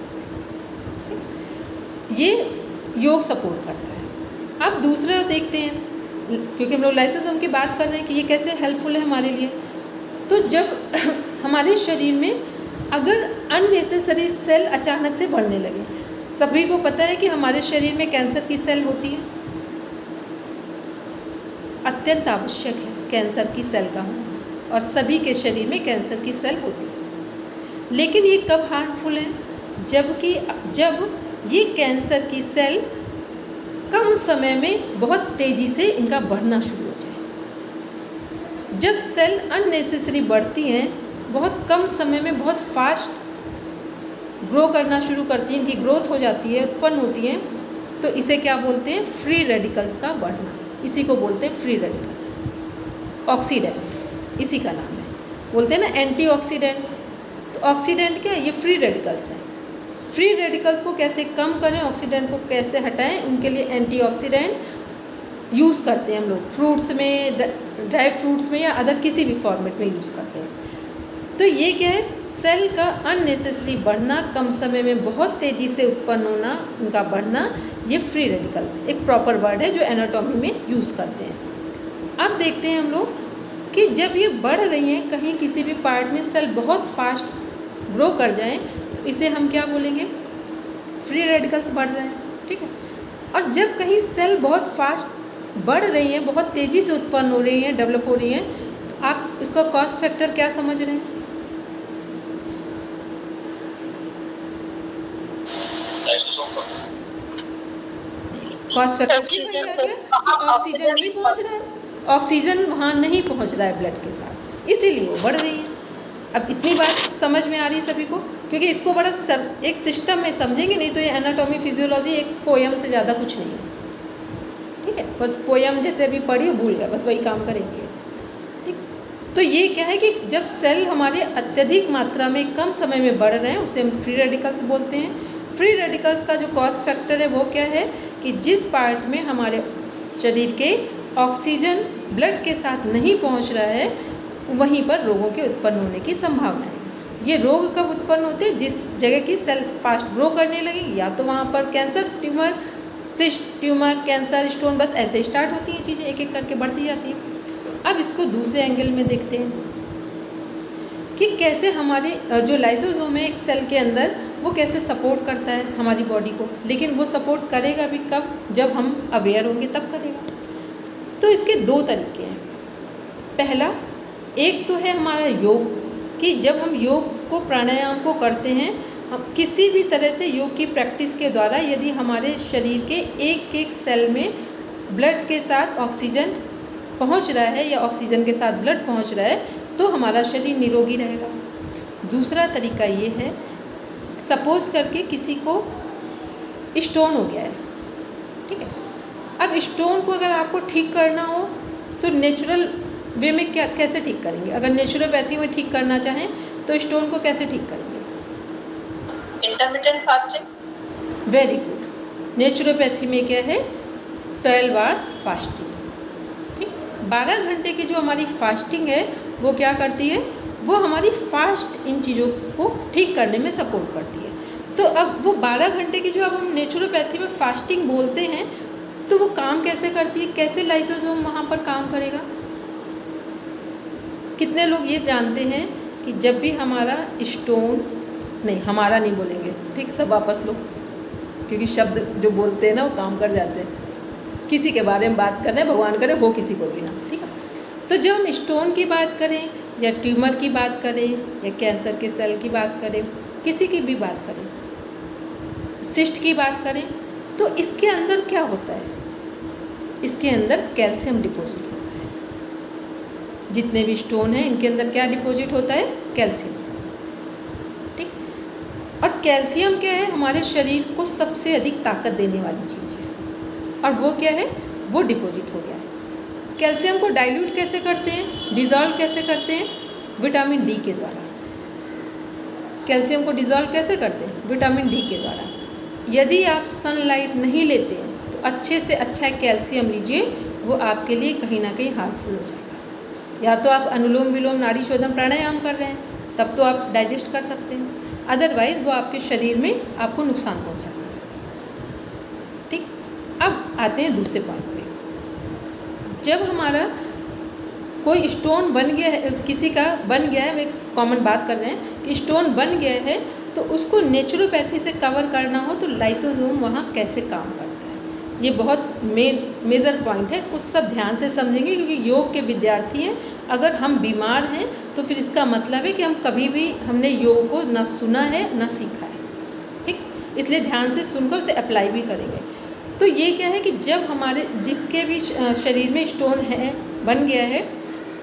B: है। ये योग सपोर्ट करता है। अब दूसरा देखते हैं, क्योंकि हम लोग लाइसोसोम की बात कर रहे हैं कि ये कैसे हेल्पफुल है हमारे लिए। तो जब हमारे शरीर में अगर अननेसेसरी सेल अचानक से बढ़ने लगे, सभी को पता है कि हमारे शरीर में कैंसर की सेल होती है, अत्यंत आवश्यक है कैंसर की सेल का होना, और सभी के शरीर में कैंसर की सेल होती है। लेकिन ये कब हार्मफुल है? जब ये कैंसर की सेल कम समय में बहुत तेज़ी से इनका बढ़ना शुरू हो जाए। जब सेल अननेसेसरी बढ़ती हैं, बहुत कम समय में बहुत फास्ट ग्रो करना शुरू करती हैं, इनकी ग्रोथ हो जाती है, उत्पन्न होती है, तो इसे क्या बोलते हैं? फ्री रेडिकल्स का बढ़ना। इसी को बोलते हैं फ्री रेडिकल्स। ऑक्सीडेंट इसी का नाम है, बोलते हैं ना एंटीऑक्सीडेंट। तो ऑक्सीडेंट क्या है? ये फ्री रेडिकल्स हैं। फ्री रेडिकल्स को कैसे कम करें, ऑक्सीडेंट को कैसे हटाएं, उनके लिए एंटीऑक्सीडेंट यूज़ करते हैं हम लोग। फ्रूट्स में, ड्राई फ्रूट्स में, या अदर किसी भी फॉर्मेट में यूज़ करते हैं। तो ये क्या है? सेल का अननेसेसरी बढ़ना, कम समय में बहुत तेज़ी से उत्पन्न होना, उनका बढ़ना, ये फ्री रेडिकल्स एक प्रॉपर वर्ड है जो एनाटॉमी में यूज़ करते हैं। अब देखते हैं हम लोग कि जब ये बढ़ रही हैं, कहीं किसी भी पार्ट में सेल बहुत फास्ट ग्रो कर जाएं, तो इसे हम क्या बोलेंगे? फ्री रेडिकल्स बढ़ रहे हैं, ठीक है। और जब कहीं सेल बहुत फास्ट बढ़ रही हैं, बहुत तेज़ी से उत्पन्न हो रही हैं, डेवलप हो रही हैं, तो आप इसका कॉज फैक्टर क्या समझ रहे हैं? कॉज फैक्टर ऑक्सीजन नहीं पहुंच रहा है, ऑक्सीजन वहाँ नहीं पहुंच रहा है ब्लड के साथ, इसीलिए वो बढ़ रही है। अब इतनी बात समझ में आ रही है सभी को? क्योंकि इसको बड़ा एक सिस्टम में समझेंगे, नहीं तो ये एनाटॉमी फिजियोलॉजी एक पोयम से ज़्यादा कुछ नहीं है, ठीक है। बस पोयम जैसे अभी पढ़ी भूल गए, बस वही काम करेंगे, ठीक। तो ये क्या है कि जब सेल हमारे अत्यधिक मात्रा में कम समय में बढ़ रहे हैं, उसे हम फ्री रेडिकल्स बोलते हैं। फ्री रेडिकल्स का जो कॉज फैक्टर है वो क्या है कि जिस पार्ट में हमारे शरीर के ऑक्सीजन ब्लड के साथ नहीं पहुंच रहा है, वहीं पर रोगों के उत्पन्न होने की संभावना है। ये रोग कब उत्पन्न होते हैं? जिस जगह की सेल फास्ट ग्रो करने लगेगी, या तो वहाँ पर cancer, tumour, cyst tumour, cancer, stone, बस ऐसे स्टार्ट होती हैं चीज़ें, एक एक करके बढ़ती जाती हैं। अब इसको दूसरे एंगल में देखते हैं कि कैसे हमारे जो लाइसोसोम है एक सेल के अंदर, वो कैसे सपोर्ट करता है हमारी बॉडी को। लेकिन वो सपोर्ट करेगा भी कब? जब हम अवेयर होंगे तब करेगा। तो इसके दो तरीके हैं। पहला, एक तो है हमारा योग, कि जब हम योग को, प्राणायाम को करते हैं, हम किसी भी तरह से योग की प्रैक्टिस के द्वारा यदि हमारे शरीर के एक एक सेल में ब्लड के साथ ऑक्सीजन पहुंच रहा है, या ऑक्सीजन के साथ ब्लड पहुंच रहा है, तो हमारा शरीर निरोगी रहेगा। दूसरा तरीका ये है, सपोज करके किसी को स्टोन हो गया है, ठीक है। अब स्टोन को अगर आपको ठीक करना हो तो नेचुरल वे में कैसे ठीक करेंगे? अगर नेचुरोपैथी में ठीक करना चाहें तो स्टोन को कैसे ठीक करेंगे?
A: Intermittent fasting.
B: Very good. Naturopathy में क्या है, 12 आवर्स फास्टिंग। ठीक, 12 घंटे की जो हमारी फास्टिंग है वो क्या करती है, वो हमारी फास्ट इन चीज़ों को ठीक करने में सपोर्ट करती है। तो अब वो 12 घंटे की जो अब हम नेचुरोपैथी में फास्टिंग बोलते हैं, तो वो काम कैसे करती है, कैसे लाइसोसोम वहाँ पर काम करेगा। कितने लोग ये जानते हैं कि जब भी हमारा स्टोन, नहीं हमारा नहीं बोलेंगे, ठीक, सब वापस लो, क्योंकि शब्द जो बोलते हैं ना वो काम कर जाते हैं। किसी के बारे में बात करना है, भगवान करे हो किसी को भी ना, ठीक है। तो जब हम स्टोन की बात करें या ट्यूमर की बात करें या कैंसर के सेल की बात करें, किसी की भी बात करें, सिस्ट की बात करें, तो इसके अंदर क्या होता है, इसके अंदर कैल्शियम डिपॉजिट होता है। जितने भी स्टोन हैं इनके अंदर क्या डिपॉजिट होता है, कैल्शियम। ठीक, और कैल्शियम क्या है, हमारे शरीर को सबसे अधिक ताकत देने वाली चीज़ है, और वो क्या है, वो डिपॉजिट हो गया है। कैल्शियम को डाइल्यूट कैसे करते हैं, डिज़ोल्व कैसे करते हैं, विटामिन डी के द्वारा। कैल्शियम को डिज़ोल्व कैसे करते हैं, विटामिन डी के द्वारा। यदि आप सनलाइट नहीं लेते हैं तो अच्छे से अच्छा कैल्शियम लीजिए, वो आपके लिए कहीं ना कहीं हार्मफुल हो जाएगा। या तो आप अनुलोम विलोम नाड़ी शोधन प्राणायाम कर रहे हैं, तब तो आप डाइजेस्ट कर सकते हैं, अदरवाइज़ वो आपके शरीर में आपको नुकसान पहुंचाता है। ठीक, अब आते हैं दूसरे पॉइंट पे। जब हमारा कोई स्टोन बन गया है, किसी का बन गया है, एक कॉमन बात कर रहे हैं कि स्टोन बन गया है, तो उसको नेचुरोपैथी से कवर करना हो तो लाइसोसोम वहाँ कैसे काम करता है, ये बहुत मेजर पॉइंट है। इसको सब ध्यान से समझेंगे, क्योंकि योग के विद्यार्थी हैं। अगर हम बीमार हैं तो फिर इसका मतलब है कि हम कभी भी हमने योग को ना सुना है ना सीखा है। ठीक, इसलिए ध्यान से सुनकर उसे अप्लाई भी करेंगे। तो ये क्या है कि जब हमारे जिसके भी शरीर में स्टोन है, बन गया है,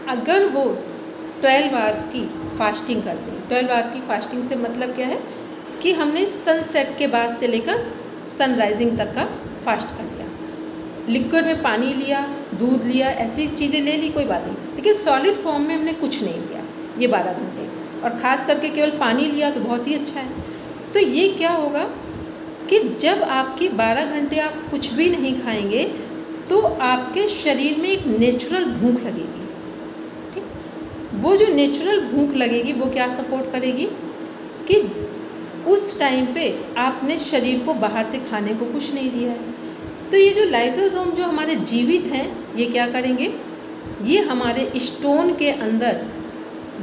B: अगर वो 12 आवर्स की फास्टिंग करते हैं, 12 आवर की फास्टिंग से मतलब क्या है कि हमने सनसेट के बाद से लेकर सनराइजिंग तक का फास्ट कर लिया, लिक्विड में पानी लिया, दूध लिया, ऐसी चीज़ें ले ली, कोई बात नहीं, लेकिन सॉलिड फॉर्म में हमने कुछ नहीं लिया ये 12 घंटे, और ख़ास करके केवल पानी लिया तो बहुत ही अच्छा है। तो ये क्या होगा कि जब आपकी 12 घंटे आप कुछ भी नहीं खाएंगे तो आपके शरीर में एक नेचुरल भूख लगेगी। ठीक, वो जो नेचुरल भूख लगेगी वो क्या सपोर्ट करेगी कि उस टाइम पे आपने शरीर को बाहर से खाने को कुछ नहीं दिया है। तो ये जो लाइसोसोम जो हमारे जीवित हैं, ये क्या करेंगे, ये हमारे स्टोन के अंदर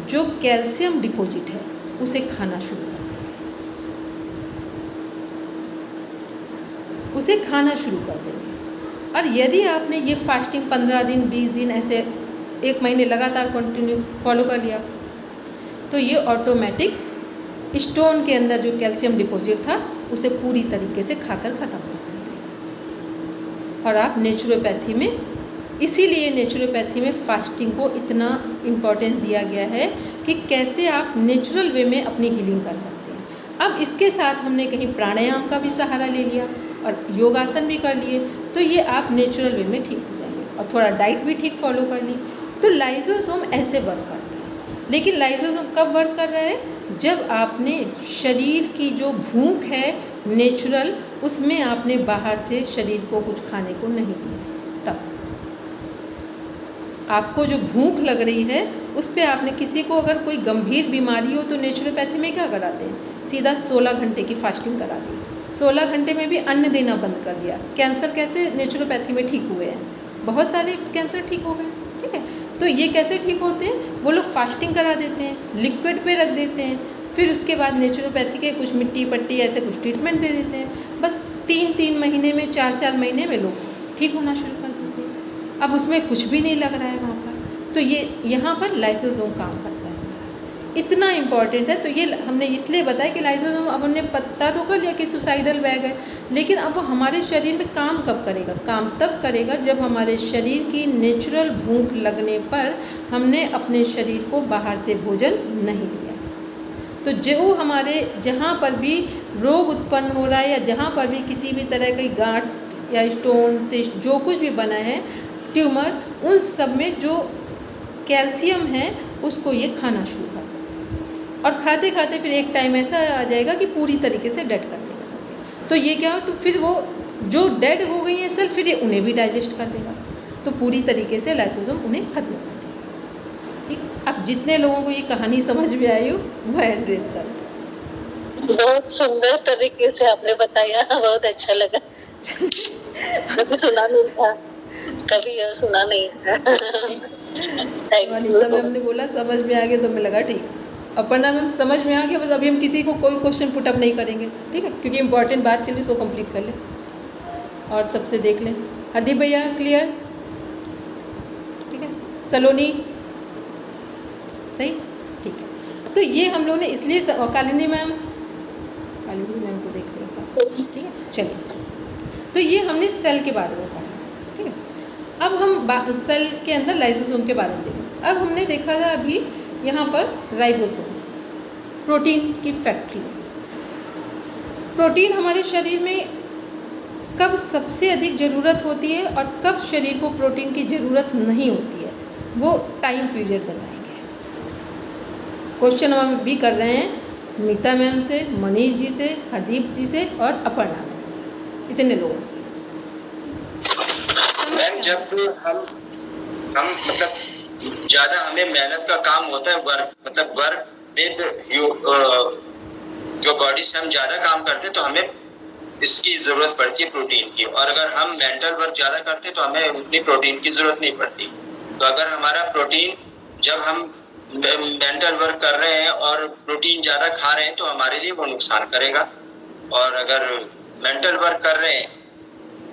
B: जो कैल्शियम डिपॉजिट है उसे खाना शुरू कर देंगे, उसे खाना शुरू कर देंगे। और यदि आपने ये फास्टिंग 15 दिन 20 दिन ऐसे 1 महीने लगातार कंटिन्यू फॉलो कर लिया, तो ये ऑटोमेटिक स्टोन के अंदर जो कैल्शियम डिपॉजिट था उसे पूरी तरीके से खाकर ख़त्म कर देंगे। और आप नेचुरोपैथी में, इसीलिए नेचुरोपैथी में फास्टिंग को इतना इम्पोर्टेंस दिया गया है कि कैसे आप नेचुरल वे में अपनी हीलिंग कर सकते हैं। अब इसके साथ हमने कहीं प्राणायाम का भी सहारा ले लिया और योगासन भी कर लिए, तो ये आप नेचुरल वे में ठीक हो जाएंगे, और थोड़ा डाइट भी ठीक फॉलो कर ली। तो लाइसोसोम ऐसे वर्क करता है। लेकिन लाइसोसोम कब वर्क कर रहा है, जब आपने शरीर की जो भूख है नेचुरल, उसमें आपने बाहर से शरीर को कुछ खाने को नहीं दिया, तब आपको जो भूख लग रही है उस पर आपने, किसी को अगर कोई गंभीर बीमारी हो तो नेचुरोपैथी में क्या कराते हैं, सीधा 16 घंटे की फास्टिंग करा दी, 16 घंटे में भी अन्न देना बंद कर दिया। कैंसर कैसे नेचुरोपैथी में ठीक हुए हैं, बहुत सारे कैंसर ठीक हो गए। ठीक है, तो ये कैसे ठीक होते हैं, वो लोग फास्टिंग करा देते हैं, लिक्विड पे रख देते हैं, फिर उसके बाद नेचुरोपैथी के कुछ मिट्टी पट्टी ऐसे कुछ ट्रीटमेंट दे देते हैं। बस 3-3 महीने में, 4-4 महीने में लोग ठीक होना शुरू कर देते हैं। अब उसमें कुछ भी नहीं लग रहा है वहाँ पर। तो ये यहाँ पर लाइसोसोम काम करता है, इतना इम्पॉर्टेंट है। तो ये हमने इसलिए बताया कि लाइसोसोम, अब हमने पता तो कर लिया कि सुसाइडल बैग है, लेकिन अब वो हमारे शरीर में काम कब करेगा, काम तब करेगा जब हमारे शरीर की नेचुरल भूख लगने पर हमने अपने शरीर को बाहर से भोजन नहीं दिया। तो जो हमारे जहाँ पर भी रोग उत्पन्न हो रहा है, या जहाँ पर भी किसी भी तरह की गांठ या स्टोन से जो कुछ भी बना है, ट्यूमर, उन सब में जो कैल्शियम है उसको ये खाना शुरू कर देता है, और खाते खाते फिर एक टाइम ऐसा आ जाएगा कि पूरी तरीके से डेड कर देगा। तो ये क्या हो, तो फिर वो जो डेड हो गई हैं सेल, फिर ये उन्हें भी डाइजेस्ट कर देगा, तो पूरी तरीके से लाइसोसोम उन्हें खत्म कर देगा। ठीक, अब जितने लोगों को ये कहानी समझ में आई हो वह हैंड रेज करो।
F: बहुत सुंदर तरीके से आपने बताया, बहुत अच्छा लगा। कभी सुना नहीं था, कभी यह सुना नहीं था।
B: अनीता मैम ने बोला समझ में आ गया, तो मैं लगा ठीक। अपर्णा मैम समझ में आ गया, बस अभी हम किसी को कोई क्वेश्चन पुटअप नहीं करेंगे, ठीक है, क्योंकि इंपॉर्टेंट बात चल रही, सो कंप्लीट कर लें और सबसे देख लें। हरदीप भैया क्लियर? ठीक है, सलोनी सही, ठीक है। तो ये हम लोगों ने इसलिए कालिंदी मैम को देख लिया, ठीक है, चलिए। तो ये हमने सेल के बारे में पढ़ा, ठीक है। अब हम सेल के अंदर लाइसोसोम के बारे में देखें। अब हमने देखा था अभी यहाँ पर राइबोसोम, प्रोटीन की फैक्ट्री। प्रोटीन हमारे शरीर में कब सबसे अधिक ज़रूरत होती है और कब शरीर को प्रोटीन की ज़रूरत नहीं होती है, वो टाइम पीरियड बताएंगे। क्वेश्चन हम भी कर रहे हैं मीता मैम से, मनीष जी से, हरदीप जी से और अपर्णा मैम से, इतने लोगों से।
E: मैम जब हम मतलब ज़्यादा हमें मेहनत का काम होता है, वर्क विद जो बॉडी से हम ज़्यादा काम करते हैं तो हमें इसकी ज़रूरत पड़ती है प्रोटीन की, और अगर हम मेंटल वर्क ज़्यादा करते हैं तो हमें उतनी प्रोटीन की ज़रूरत नहीं पड़ती। तो अगर हमारा प्रोटीन, जब हम मेंटल वर्क कर रहे हैं और प्रोटीन ज़्यादा खा रहे हैं तो हमारे लिए वो नुकसान करेगा, और अगर मेंटल वर्क कर रहे हैं,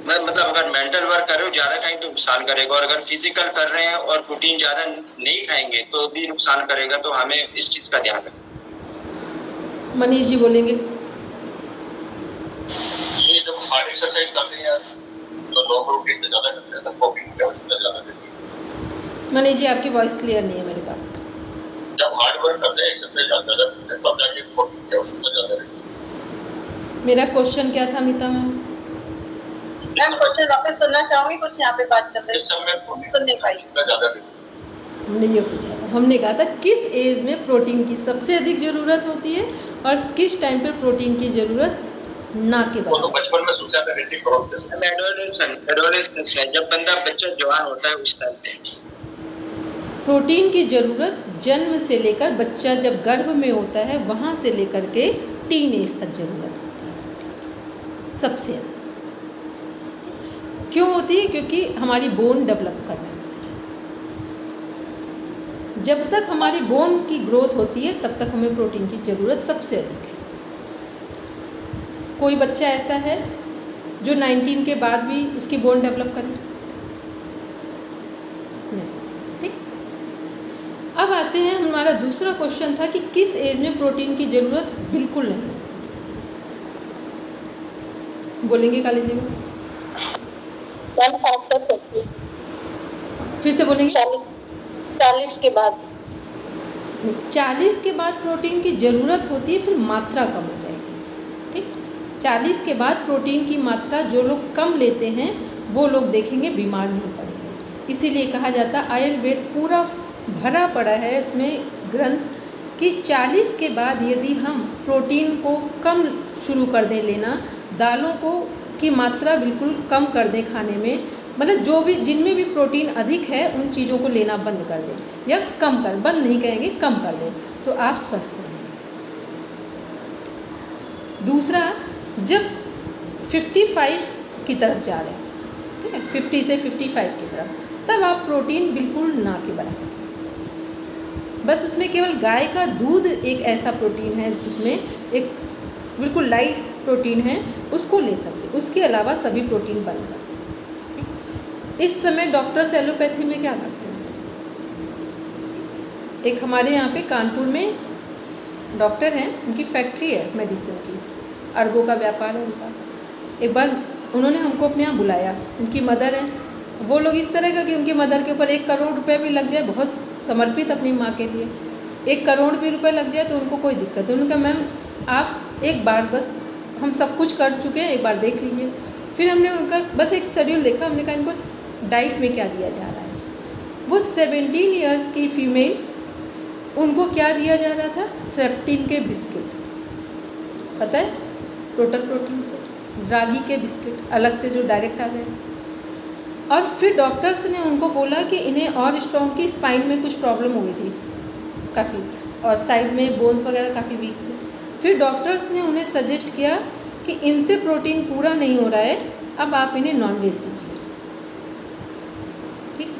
E: मतलब अगर मेंटल वर्क कर रहे हो ज़्यादा खाएंगे तो नुकसान करेगा, और अगर फिजिकल कर रहे हैं और प्रोटीन ज़्यादा नहीं खाएंगे तो भी नुकसान करेगा। तो हमें इस चीज़ का ध्यान रखना।
B: मनीष जी बोलेंगे।
C: ये जब हार्ड एक्सरसाइज करते हैं तो लो प्रोटीन से ज़्यादा करते हैं तो प्रोटीन की आवश्यकता ज़्यादा रहती है।
B: मनीष जी आपकी वॉइस क्लियर नहीं है मेरे पास।
C: जब हार्ड वर्क करते हैं, एक्सरसाइज ज़्यादा करते हैं, तब जाके प्रोटीन की आवश्यकता ज़्यादा रहती है।
B: मेरा क्वेश्चन क्या था मीता मैम?
A: मैम क्वेश्चन वापस सुनना चाहूंगी, कुछ यहाँ पे बात चल रही
C: इस समय प्रोटीन
A: सुन नहीं पाई।
C: की आवश्यकता ज़्यादा रहती है।
B: हमने ये पूछा था, हमने कहा था किस एज में प्रोटीन की सबसे अधिक ज़रूरत होती है और किस टाइम पर प्रोटीन की ज़रूरत ना के
C: वो तो
B: बराबर।
C: बचपन में सोचा था रेटिंग करो
E: एडोलेसेंस में जब बंदा बच्चा जवान होता है उस टाइम पे
B: प्रोटीन की ज़रूरत जन्म से लेकर बच्चा जब गर्भ में होता है वहाँ से लेकर के टीन एज तक ज़रूरत होती है सबसे अधिक। क्यों होती है? क्योंकि हमारी बोन डेवलप कर रही होती है। जब तक हमारी बोन की ग्रोथ होती है तब तक हमें प्रोटीन की ज़रूरत सबसे अधिक है। कोई बच्चा ऐसा है जो 19 के बाद भी उसकी बोन डेवलप करे? नहीं। ठीक, अब आते हैं, हमारा दूसरा क्वेश्चन था कि किस एज में प्रोटीन की ज़रूरत बिल्कुल नहीं होती। बोलेंगे कालिंदी में? फिर से बोलेंगे?
F: 40 के बाद।
B: 40 के बाद प्रोटीन की ज़रूरत होती है, फिर मात्रा कम हो जाएगी। ठीक, 40 के बाद प्रोटीन की मात्रा जो लोग कम लेते हैं वो लोग देखेंगे बीमार नहीं पड़ेंगे। इसीलिए कहा जाता है, आयुर्वेद पूरा भरा पड़ा है इसमें ग्रंथ कि 40 के बाद यदि हम प्रोटीन को कम शुरू कर दें लेना, दालों को की मात्रा बिल्कुल कम कर दें खाने में, मतलब जो भी जिनमें भी प्रोटीन अधिक है उन चीज़ों को लेना बंद कर दें या कम कर, बंद नहीं कहेंगे, कम कर दें, तो आप स्वस्थ रहेंगे। दूसरा, जब 55 की तरफ जा रहे हैं, ठीक है, 50 से 55 की तरफ, तब आप प्रोटीन बिल्कुल ना के बराबर, बस उसमें केवल गाय का दूध एक ऐसा प्रोटीन है, उसमें एक बिल्कुल लाइट प्रोटीन है, उसको ले सकते, उसके अलावा सभी प्रोटीन बंद कर दें। इस समय डॉक्टर्स एलोपैथी में क्या करते हैं? एक हमारे यहाँ पे कानपुर में डॉक्टर हैं, उनकी फैक्ट्री है मेडिसिन की, अरबों का व्यापार है उनका। एक बार उन्होंने हमको अपने यहाँ बुलाया, उनकी मदर है, वो लोग इस तरह का कि उनकी मदर के ऊपर 1 करोड़ रुपए भी लग जाए, बहुत समर्पित अपनी माँ के लिए, 1 करोड़ भी रुपए लग जाए तो उनको कोई दिक्कत है। उनका मैम आप एक बार बस, हम सब कुछ कर चुके हैं, एक बार देख लीजिए। फिर हमने उनका बस एक शेड्यूल देखा, हमने कहा इनको डाइट में क्या दिया जा रहा है। वो 17 ईयर्स की फीमेल, उनको क्या दिया जा रहा था? सेप्टिन के बिस्किट, पता है, टोटल प्रोटीन से रागी के बिस्किट अलग से जो डायरेक्ट आ गए। और फिर डॉक्टर्स ने उनको बोला कि इन्हें और स्ट्रॉन्ग की स्पाइन में कुछ प्रॉब्लम हो गई थी काफ़ी, और साइड में बोन्स वगैरह काफ़ी वीक थे। फिर डॉक्टर्स ने उन्हें सजेस्ट किया कि इनसे प्रोटीन पूरा नहीं हो रहा है, अब आप इन्हें नॉन वेज दीजिए। ठीक,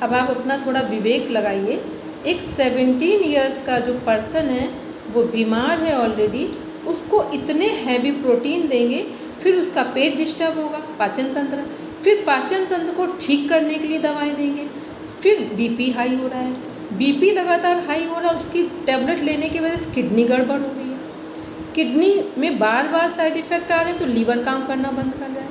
B: अब आप अपना थोड़ा विवेक लगाइए। एक 17 इयर्स का जो पर्सन है वो बीमार है ऑलरेडी, उसको इतने हैवी प्रोटीन देंगे, फिर उसका पेट डिस्टर्ब होगा, पाचन तंत्र, फिर पाचन तंत्र को ठीक करने के लिए दवाई देंगे, फिर बीपी हाई हो रहा है, बीपी लगातार हाई हो रहा है, उसकी टैबलेट लेने की वजह से किडनी गड़बड़ हो रही है, किडनी में बार बार साइड इफ़ेक्ट आ रहे हैं तो लीवर काम करना बंद कर रहा है,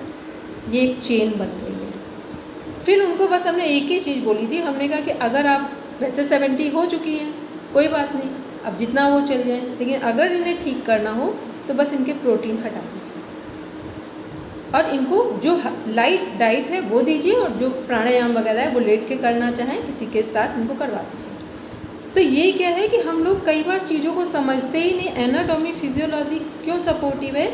B: ये एक चेन बन रही है। फिर उनको बस हमने एक ही चीज़ बोली थी, हमने कहा कि अगर आप वैसे 70 हो चुकी हैं, कोई बात नहीं, अब जितना वो चल जाए, लेकिन अगर इन्हें ठीक करना हो तो बस इनके प्रोटीन हटा दीजिए और इनको जो लाइट डाइट है वो दीजिए, और जो प्राणायाम वगैरह है वो लेट के करना चाहें किसी के साथ इनको करवा दीजिए। तो ये क्या है कि हम लोग कई बार चीज़ों को समझते ही नहीं, एनाटॉमी फिजियोलॉजी क्यों सपोर्टिव है,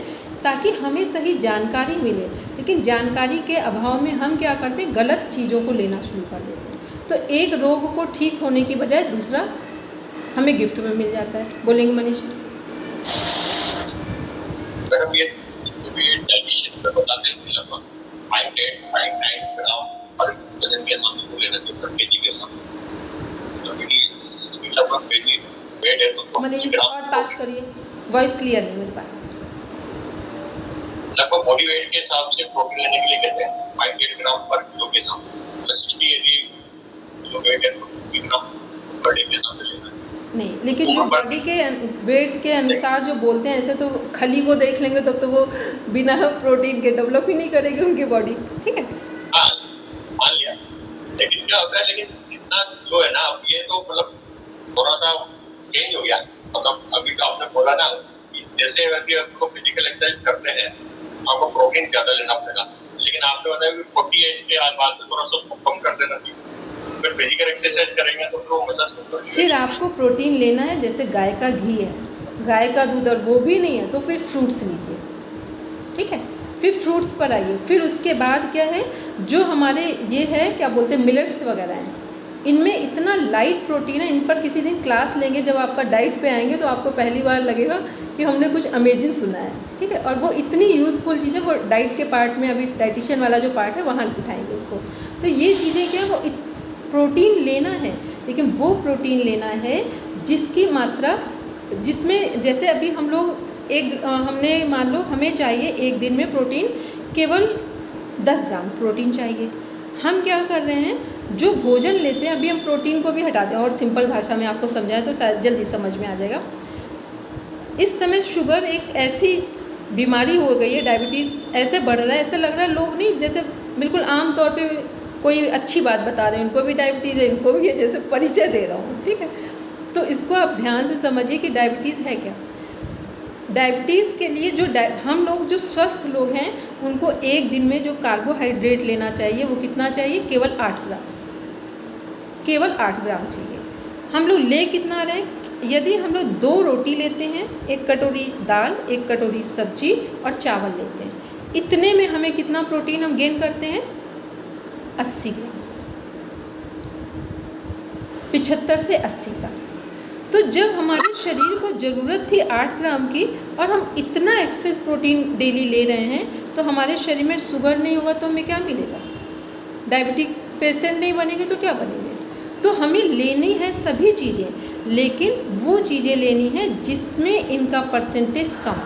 B: ताकि हमें सही जानकारी मिले, लेकिन जानकारी के अभाव में हम क्या करते हैं, गलत चीज़ों को लेना शुरू कर देते हैं। तो एक रोग को ठीक होने की बजाय दूसरा हमें गिफ्ट में मिल जाता है। बोलेंगे मनीष?
C: मैडम ये डाइजेशन पे बताते हैं लगभग 5 ग्राम पर वजन के हिसाब से लेना चाहिए पर केजी के हिसाब से। तो ये लगभग केजी वेट है तो
B: मनीष और पास करिए, वॉइस क्लियर नहीं मेरे पास।
C: लगभग बॉडी वेट के हिसाब से प्रोटीन लेने के लिए कहते हैं 5 ग्राम पर किलो के हिसाब से, प्लस 60 किलो वेट है तो 2 ग्राम पर डे के हिसाब से लेना चाहिए।
B: नहीं, लेकिन जो बॉडी के वेट के अनुसार जो बोलते हैं, ऐसे तो खली को देख लेंगे तब तो वो बिना प्रोटीन के डेवलप ही नहीं करेगी उनकी बॉडी। ठीक है,
C: हाँ मान लिया, लेकिन क्या होता है, लेकिन इतना जो है ना, अब ये तो मतलब थोड़ा सा चेंज हो गया। मतलब अभी तो आपने बोला ना कि जैसे अभी आपको फिजिकल एक्सरसाइज करते हैं आपको प्रोटीन ज्यादा लेना पड़ेगा, लेकिन आपने बताया कि 40 एज के बाद में थोड़ा सा कम कर देना चाहिए। फिर फिजिकल एक्सरसाइज करेंगे तो वो मसाज
B: फिर आपको प्रोटीन लेना है, जैसे गाय का घी है, गाय का दूध, और वो भी नहीं है तो फिर फ्रूट्स लीजिए। ठीक है, फिर फ्रूट्स पर आइए। फिर उसके बाद क्या है, जो हमारे ये है क्या बोलते हैं मिलेट्स वगैरह हैं, इनमें इतना लाइट प्रोटीन है, इन पर किसी दिन क्लास लेंगे, जब आपका डाइट पे आएंगे तो आपको पहली बार लगेगा कि हमने कुछ अमेजिंग सुना है। ठीक है, और वो इतनी यूज़फुल चीज़ें, वो डाइट के पार्ट में, अभी डाइटिशियन वाला जो पार्ट है वहाँ बिठाएंगे उसको। तो ये चीज़ें क्या, वो प्रोटीन लेना है, लेकिन वो प्रोटीन लेना है जिसकी मात्रा, जिसमें जैसे अभी हम लोग हमने मान लो हमें चाहिए एक दिन में प्रोटीन केवल 10 ग्राम प्रोटीन चाहिए। हम क्या कर रहे हैं, जो भोजन लेते हैं, अभी हम प्रोटीन को भी हटा दें और सिंपल भाषा में आपको समझाएं तो शायद जल्दी समझ में आ जाएगा। इस समय शुगर एक ऐसी बीमारी हो गई है, डायबिटीज़ ऐसे बढ़ रहा है, ऐसे लग रहा है लोग नहीं, जैसे बिल्कुल आम तौर पे कोई अच्छी बात बता रहे हैं, उनको भी डायबिटीज़ है, इनको भी है, जैसे परिचय दे रहा हूँ। ठीक है, तो इसको आप ध्यान से समझिए कि डायबिटीज़ है क्या। डायबिटीज़ के लिए जो हम लोग जो स्वस्थ लोग हैं उनको एक दिन में जो कार्बोहाइड्रेट लेना चाहिए वो कितना चाहिए, केवल 8 ग्राम, केवल 8 ग्राम चाहिए। हम लोग ले कितना रहे, यदि हम लोग 2 रोटी लेते हैं, 1 कटोरी दाल, 1 कटोरी सब्जी और चावल लेते हैं, इतने में हमें कितना प्रोटीन हम गेन करते हैं, 80 ग्राम, 75 से 80 ग्राम। तो जब हमारे शरीर को ज़रूरत थी 8 ग्राम की और हम इतना एक्सेस प्रोटीन डेली ले रहे हैं, तो हमारे शरीर में शुगर नहीं होगा तो हमें क्या मिलेगा, डायबिटिक पेशेंट नहीं बनेंगे तो क्या बनेंगे। तो हमें लेनी है सभी चीज़ें, लेकिन वो चीज़ें लेनी है जिसमें इनका परसेंटेज कम।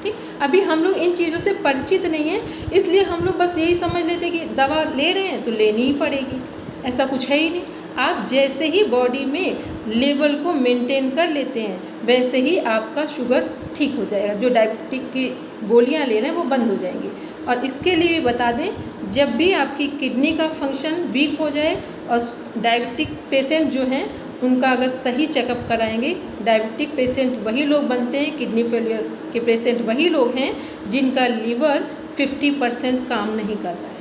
B: ठीक, अभी हम लोग इन चीज़ों से परिचित नहीं हैं, इसलिए हम लोग बस यही समझ लेते हैं कि दवा ले रहे हैं तो लेनी ही पड़ेगी, ऐसा कुछ है ही नहीं। आप जैसे ही बॉडी में लेवल को मेंटेन कर लेते हैं वैसे ही आपका शुगर ठीक हो जाएगा, जो डायबिटिक की गोलियां ले रहे हैं वो बंद हो जाएंगी। और इसके लिए भी बता दें, जब भी आपकी किडनी का फंक्शन वीक हो जाए, और डायबिटिक पेशेंट जो हैं उनका अगर सही चेकअप कराएंगे, डायबिटिक पेशेंट वही लोग बनते हैं, किडनी फेलियर के पेशेंट वही लोग हैं जिनका लीवर 50% काम नहीं कर रहा है।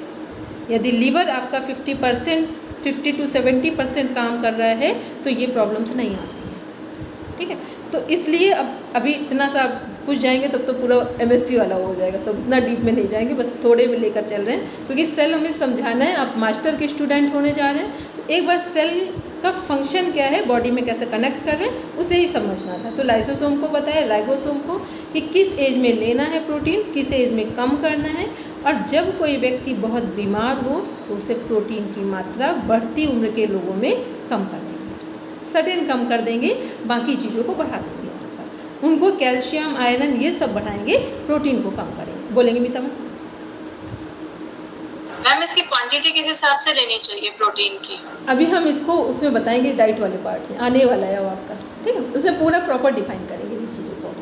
B: यदि लीवर आपका 50 to 70% काम कर रहा है तो ये प्रॉब्लम्स नहीं आती हैं। ठीक है, तो इसलिए अब अभी इतना सा कुछ जाएंगे तब तो पूरा MSc वाला हो जाएगा, तो इतना डीप में नहीं जाएंगे, बस थोड़े में लेकर चल रहे हैं क्योंकि सेल हमें समझाना है। आप मास्टर के स्टूडेंट होने जा रहे हैं तो एक बार सेल का फंक्शन क्या है, बॉडी में कैसे कनेक्ट कर रहे हैं, उसे ही समझना था। तो लाइसोसोम को बताया, राइबोसोम को, कि किस एज में लेना है प्रोटीन, किस एज में कम करना है, और जब कोई व्यक्ति बहुत बीमार हो तो उसे प्रोटीन की मात्रा बढ़ती उम्र के लोगों में कम कर देंगे, सडन कम कर देंगे, बाकी चीज़ों को बढ़ा देंगे। उनको कैल्शियम, आयरन ये सब बढ़ाएंगे, प्रोटीन को कम करेंगे। बोलेंगे मीता मैम?
A: मैम इसकी क्वांटिटी किस हिसाब से लेनी चाहिए प्रोटीन की?
B: अभी हम इसको उसमें बताएंगे, डाइट वाले पार्ट में आने वाला है वो आपका, ठीक है। उसमें पूरा प्रॉपर डिफाइन करेंगे इन चीज़ों को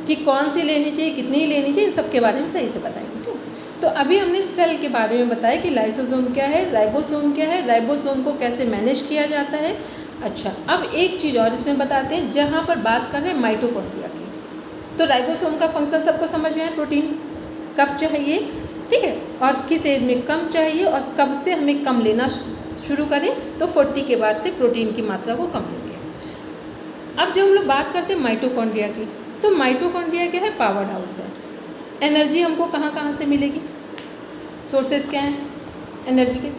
B: कि कौन सी लेनी चाहिए, कितनी लेनी चाहिए, इन सब के बारे में सही से बताएंगे, ठीक है। तो अभी हमने सेल के बारे में बताया कि लाइसोसोम क्या है, राइबोसोम क्या है, राइबोसोम को कैसे मैनेज किया जाता है। अच्छा, अब एक चीज़ और इसमें बताते हैं, जहाँ पर बात कर रहे हैं माइटोकॉन्ड्रिया की। तो राइबोसोम का फंक्शन सबको समझ में आया, प्रोटीन कब चाहिए, ठीक है, और किस एज में कम चाहिए, और कब से हमें कम लेना शुरू करें, तो 40 के बाद से प्रोटीन की मात्रा को कम लेंगे। अब जब हम लोग बात करते हैं माइटोकॉन्ड्रिया की, तो माइटोकॉन्ड्रिया क्या है, पावर हाउस है। एनर्जी हमको कहाँ कहाँ से मिलेगी, सोर्सेस क्या हैं एनर्जी के?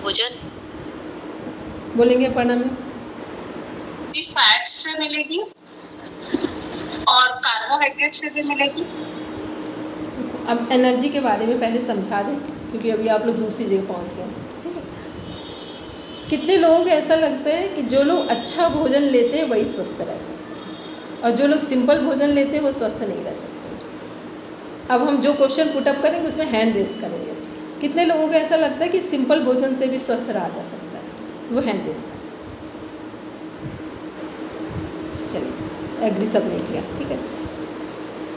F: भोजन
B: बोलेंगे पढ़ना में?
A: फैट से मिलेगी और कार्बोहाइड्रेट से भी मिलेगी।
B: अब एनर्जी के बारे में पहले समझा दें क्योंकि अभी आप लोग दूसरी जगह पहुंच गए, ठीक है। कितने लोगों को ऐसा लगता है कि जो लोग अच्छा भोजन लेते हैं वही स्वस्थ रह सकते, और जो लोग सिंपल भोजन लेते हैं वो स्वस्थ नहीं रह सकते। अब हम जो क्वेश्चन पुटअप करेंगे उसमें हैंड रेस करेंगे। कितने लोगों को ऐसा लगता है कि सिंपल भोजन से भी स्वस्थ रहा जा सकता है, वो हैंड रेस करें। चलिए, एग्री सब ने किया, ठीक है।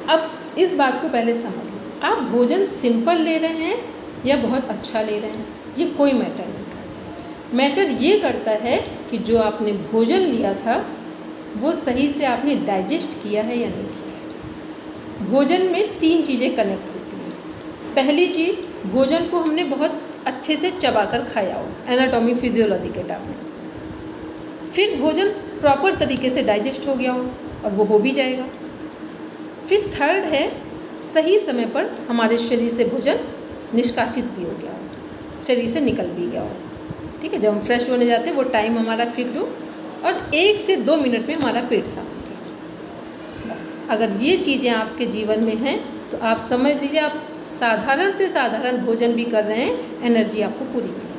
B: अब इस बात को पहले समझ लें, आप भोजन सिंपल ले रहे हैं या बहुत अच्छा ले रहे हैं, ये कोई मैटर नहीं करता। मैटर ये करता है कि जो आपने भोजन लिया था वो सही से आपने डाइजेस्ट किया है या नहीं किया है। भोजन में 3 चीज़ें कनेक्ट होती हैं। पहली चीज़, भोजन को हमने बहुत अच्छे से चबाकर खाया हो, एनाटॉमी फिजियोलॉजी के टर्म में। फिर भोजन प्रॉपर तरीके से डाइजेस्ट हो गया हो, और वो हो भी जाएगा। फिर थर्ड है, सही समय पर हमारे शरीर से भोजन निष्कासित भी हो गया हो, शरीर से निकल भी गया हो, ठीक है। जब हम फ्रेश होने जाते हैं वो टाइम हमारा फिक्स हो, और 1 से 2 मिनट में हमारा पेट साफ हो गया। बस अगर ये चीज़ें आपके जीवन में हैं तो आप समझ लीजिए आप साधारण से साधारण भोजन भी कर रहे हैं, एनर्जी आपको पूरी मिलेगी।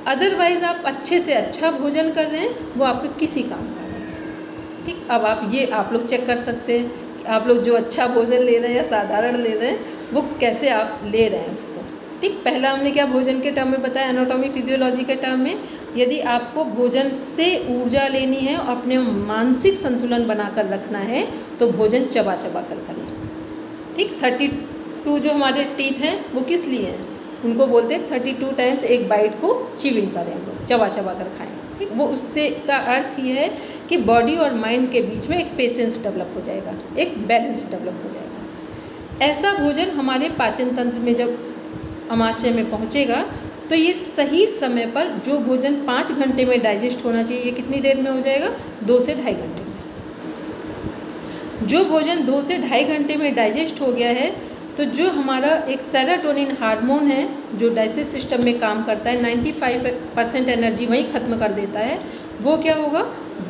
B: अदरवाइज़ आप अच्छे से अच्छा भोजन कर रहे हैं, वो आपके किसी काम का नहीं है, ठीक। अब आप लोग चेक कर सकते हैं कि आप लोग जो अच्छा भोजन ले रहे हैं या साधारण ले रहे हैं वो कैसे आप ले रहे हैं उसको, ठीक। पहला हमने क्या भोजन के टर्म में बताया, एनाटॉमी फिजियोलॉजी के टर्म में। यदि आपको भोजन से ऊर्जा लेनी है और अपने मानसिक संतुलन बनाकर रखना है तो भोजन चबा चबा कर करें, ठीक। 32 जो हमारे टीथ हैं वो किस लिए हैं, उनको बोलते हैं 32 टाइम्स एक बाइट को च्यूइंग करें हम लोग, चबा चबा कर खाएं, ठीक। वो उससे का अर्थ ये है कि बॉडी और माइंड के बीच में एक पेशेंस डेवलप हो जाएगा, एक बैलेंस डेवलप हो जाएगा। ऐसा भोजन हमारे पाचन तंत्र में जब आमाशय में पहुंचेगा तो ये सही समय पर जो भोजन 5 घंटे में डाइजेस्ट होना चाहिए, ये कितनी देर में हो जाएगा, 2 से ढाई घंटे में। जो भोजन 2 से ढाई घंटे में डाइजेस्ट हो गया है तो जो हमारा एक सेरोटोनिन हार्मोन है जो डाइजेस्ट सिस्टम में काम करता है, 95% एनर्जी वहीं ख़त्म कर देता है, वो क्या होगा,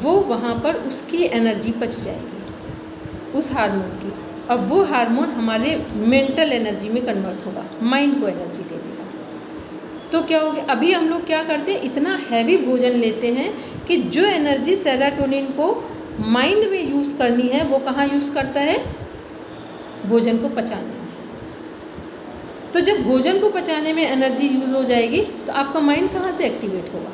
B: वो वहाँ पर उसकी एनर्जी बच जाएगी उस हार्मोन की, और वो हार्मोन हमारे मेंटल एनर्जी में कन्वर्ट होगा, माइंड को एनर्जी दे देगा। तो क्या हो गया, अभी हम लोग क्या करते हैं, इतना हैवी भोजन लेते हैं कि जो एनर्जी सेरोटोनिन को माइंड में यूज़ करनी है वो कहाँ यूज़ करता है, भोजन को पचाने में। तो जब भोजन को पचाने में एनर्जी यूज़ हो जाएगी तो आपका माइंड कहाँ से एक्टिवेट होगा।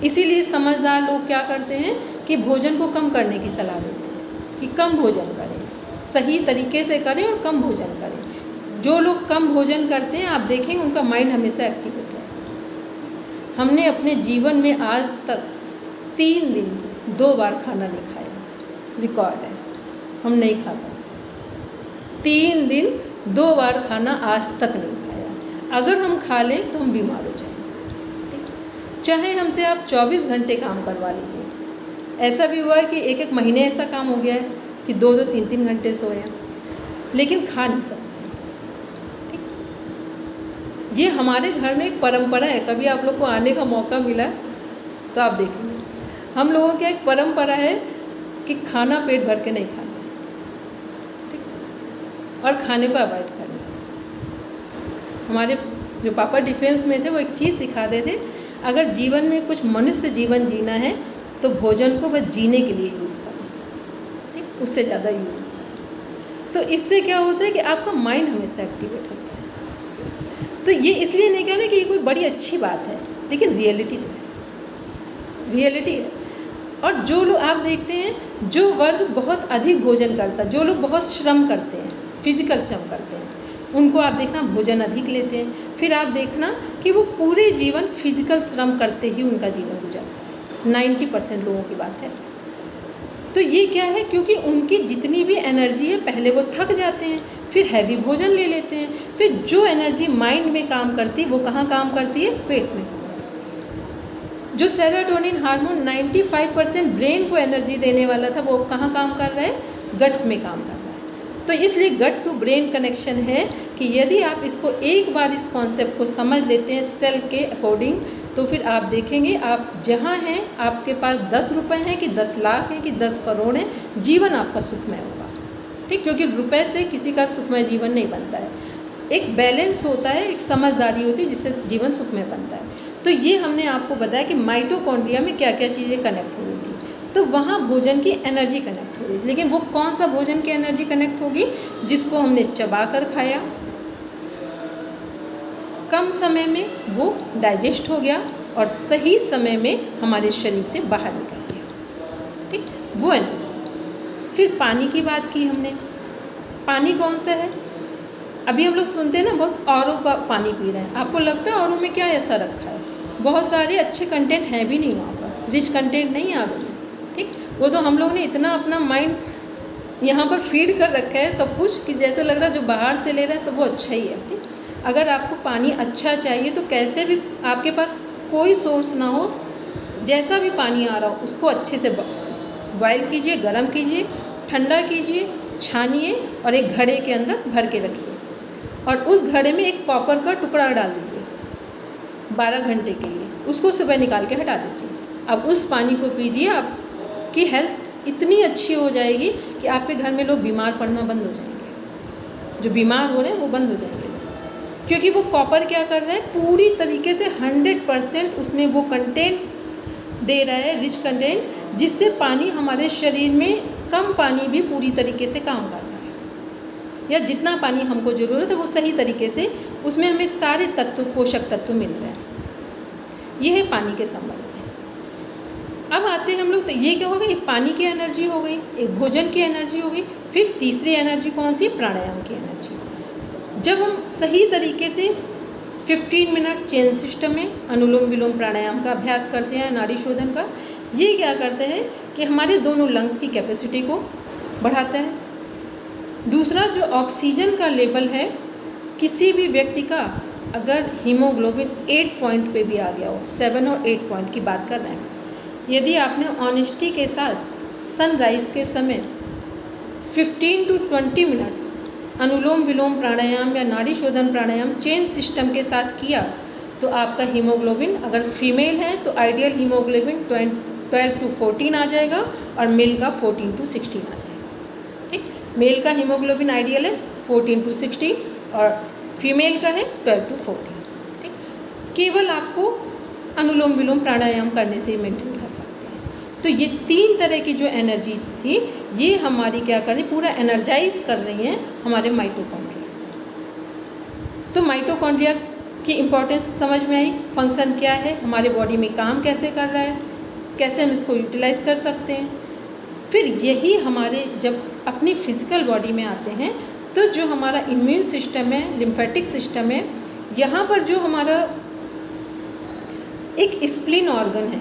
B: इसीलिए समझदार लोग क्या करते हैं कि भोजन को कम करने की सलाह देते हैं कि कम भोजन करें, सही तरीके से करें और कम भोजन करें। जो लोग कम भोजन करते हैं आप देखेंगे उनका माइंड हमेशा एक्टिवेट है। हमने अपने जीवन में आज तक 3 दिन 2 बार खाना नहीं खाया, रिकॉर्ड है, हम नहीं खा सकते। 3 दिन 2 बार खाना आज तक नहीं खाया। अगर हम खा लें तो हम बीमार हो जाएंगे। चाहे हमसे आप 24 घंटे काम करवा लीजिए, ऐसा भी हुआ है कि एक महीने ऐसा काम हो गया है कि 2-2, 3-3 घंटे सोए हैं, लेकिन खा नहीं सकते। ठीक, ये हमारे घर में एक परंपरा है। कभी आप लोग को आने का मौका मिला तो आप देखेंगे, हम लोगों की एक परंपरा है कि खाना पेट भर के नहीं खाना, ठीक, और खाने को अवॉइड करना। हमारे जो पापा डिफेंस में थे वो एक चीज़ सिखाते थे, अगर जीवन में कुछ मनुष्य जीवन जीना है तो भोजन को बस जीने के लिए यूज़ करना, ठीक, उससे ज़्यादा यूज़ नहीं करना। तो इससे क्या होता है कि आपका माइंड हमेशा एक्टिवेट होता है। तो ये इसलिए नहीं कहना कि ये कोई बड़ी अच्छी बात है, लेकिन रियलिटी तो है, रियलिटी है। और जो लोग आप देखते हैं, जो वर्ग बहुत अधिक भोजन करता है, जो लोग बहुत श्रम करते हैं, फिजिकल श्रम करते हैं, उनको आप देखना भोजन अधिक लेते हैं। फिर आप देखना कि वो पूरे जीवन फिजिकल श्रम करते ही उनका जीवन गुजरता है। 90% लोगों की बात है। तो ये क्या है, क्योंकि उनकी जितनी भी एनर्जी है, पहले वो थक जाते हैं, फिर हैवी भोजन ले लेते हैं, फिर जो एनर्जी माइंड में काम करती है वो कहाँ काम करती है, पेट में। जो सेरोटोनिन हार्मोन 95% ब्रेन को एनर्जी देने वाला था, वो कहाँ काम कर रहा है, गट में काम कर रहा है। तो इसलिए गट टू ब्रेन कनेक्शन है कि यदि आप इसको एक बार इस कॉन्सेप्ट को समझ लेते हैं सेल के अकॉर्डिंग, तो फिर आप देखेंगे आप जहाँ हैं, आपके पास 10 रुपये हैं कि 10 लाख हैं कि 10 करोड़ हैं, जीवन आपका सुखमय होगा। ठीक, क्योंकि रुपए से किसी का सुखमय जीवन नहीं बनता है। एक बैलेंस होता है, एक समझदारी होती है, जिससे जीवन सुखमय बनता है। तो ये हमने आपको बताया कि माइटोकॉन्ड्रिया में क्या क्या चीज़ें कनेक्ट हो रही थी। तो वहाँ भोजन की एनर्जी कनेक्ट हो रही थी, लेकिन वो कौन सा भोजन की एनर्जी कनेक्ट होगी, जिसको हमने चबा कर खाया, कम समय में वो डाइजेस्ट हो गया और सही समय में हमारे शरीर से बाहर निकल गया। ठीक, वो एनर्जी। फिर पानी की बात की हमने। पानी कौन सा है, अभी हम लोग सुनते हैं ना, बहुत औरों का पानी पी रहे हैं। आपको लगता है औरों में क्या ऐसा रखा है, बहुत सारे अच्छे कंटेंट हैं भी नहीं वहाँ पर, रिच कंटेंट नहीं है औरों में। ठीक, वो तो हम लोग ने इतना अपना माइंड यहाँ पर फीड कर रखा है सब कुछ कि जैसे लग रहा है जो बाहर से ले रहा है सब वो अच्छा ही है। ठीक, अगर आपको पानी अच्छा चाहिए तो कैसे भी आपके पास कोई सोर्स ना हो, जैसा भी पानी आ रहा हो उसको अच्छे से बॉयल कीजिए, गर्म कीजिए, ठंडा कीजिए, छानिए और एक घड़े के अंदर भर के रखिए और उस घड़े में एक कॉपर का टुकड़ा डाल दीजिए 12 घंटे के लिए, उसको सुबह निकाल के हटा दीजिए। अब उस पानी को पीजिए, आपकी हेल्थ इतनी अच्छी हो जाएगी कि आपके घर में लोग बीमार पड़ना बंद हो जाएंगे, जो बीमार हो रहे हैं वो बंद हो जाएंगे, क्योंकि वो कॉपर क्या कर रहा है, पूरी तरीके से 100% उसमें वो कंटेंट दे रहा है, रिच कंटेंट, जिससे पानी हमारे शरीर में कम पानी भी पूरी तरीके से काम कर रहा है, या जितना पानी हमको ज़रूरत है वो सही तरीके से उसमें हमें सारे तत्व, पोषक तत्व मिल रहे हैं। ये है पानी के संबंध में। अब आते हैं हम लोग, तो ये क्या होगा, ये पानी की एनर्जी हो गई, एक भोजन की एनर्जी हो गई। फिर तीसरी एनर्जी कौन सी, प्राणायाम की एनर्जी। जब हम सही तरीके से 15 मिनट चेन सिस्टम में अनुलोम विलोम प्राणायाम का अभ्यास करते हैं, नाड़ी शोधन का, ये क्या करते हैं कि हमारे दोनों लंग्स की कैपेसिटी को बढ़ाता है। दूसरा, जो ऑक्सीजन का लेवल है, किसी भी व्यक्ति का अगर हीमोग्लोबिन 8 पॉइंट पे भी आ गया हो, 7 और 8 पॉइंट की बात कर रहे हैं, यदि आपने ऑनेस्टी के साथ सनराइज़ के समय 15 to 20 मिनट्स अनुलोम विलोम प्राणायाम या नाड़ी शोधन प्राणायाम चेन सिस्टम के साथ किया, तो आपका हीमोग्लोबिन, अगर फीमेल है तो आइडियल हीमोग्लोबिन 12 to 14 आ जाएगा और मेल का 14 to 16 आ जाएगा। ठीक, मेल का हीमोग्लोबिन आइडियल है 14 to 16 और फीमेल का है 12 to 14। ठीक, केवल आपको अनुलोम विलोम प्राणायाम करने से मेंटेन कर सकते हैं। तो ये 3 तरह की जो एनर्जीज थी, ये हमारी क्या कर रही, पूरा एनर्जाइज कर रही हैं हमारे माइटोकॉन्ड्रिया। तो माइटोकॉन्ड्रिया की इम्पोर्टेंस समझ में आई, फंक्शन क्या है, हमारे बॉडी में काम कैसे कर रहा है, कैसे हम इसको यूटिलाइज कर सकते हैं। फिर यही हमारे जब अपनी फिजिकल बॉडी में आते हैं, तो जो हमारा इम्यून सिस्टम है, लिम्फेटिक सिस्टम है, यहाँ पर जो हमारा एक स्प्लीन ऑर्गन है,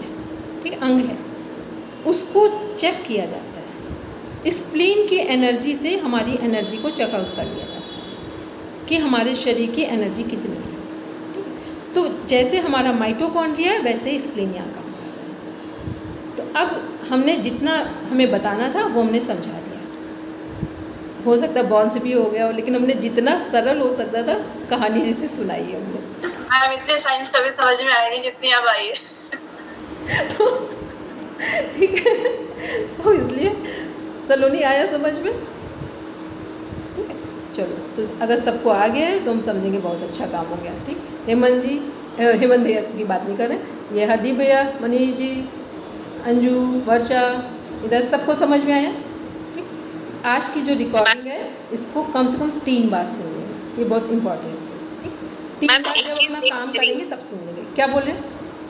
B: ठीक, अंग है, उसको चेक किया जाता है। स्प्लीन की एनर्जी से हमारी एनर्जी को चेकआउट कर लिया जाता है कि हमारे शरीर की एनर्जी कितनी है। तो जैसे हमारा माइटोकॉन्ड्रिया है वैसे ही स्प्लीन यहाँ काम कर रहा है। तो अब हमने जितना हमें बताना था वो हमने समझा दिया। हो सकता है बॉन्स भी हो गया हो, लेकिन हमने जितना सरल हो सकता था कहानी जैसी सुनाई है हमने।
A: मैम इतने साइंस कभी समझ में आई नहीं जितनी अब आई है।
B: तो ठीक है, तो इसलिए सलोनी आया समझ में? ठीक है, चलो तो अगर सबको आ गया है तो हम समझेंगे बहुत अच्छा काम हो गया। ठीक, हेमंत जी, हेमंत भैया की बात नहीं करें, ये हरदीप भैया, मनीष जी, अंजू, वर्षा, इधर सबको समझ में आया? ठीक, आज की जो रिकॉर्डिंग है इसको कम से कम 3 बार सुनिए, ये बहुत इम्पोर्टेंट है। ठीक, 3 बार जब अपना काम करेंगे तब सुनेंगे। क्या बोल रहे हैं?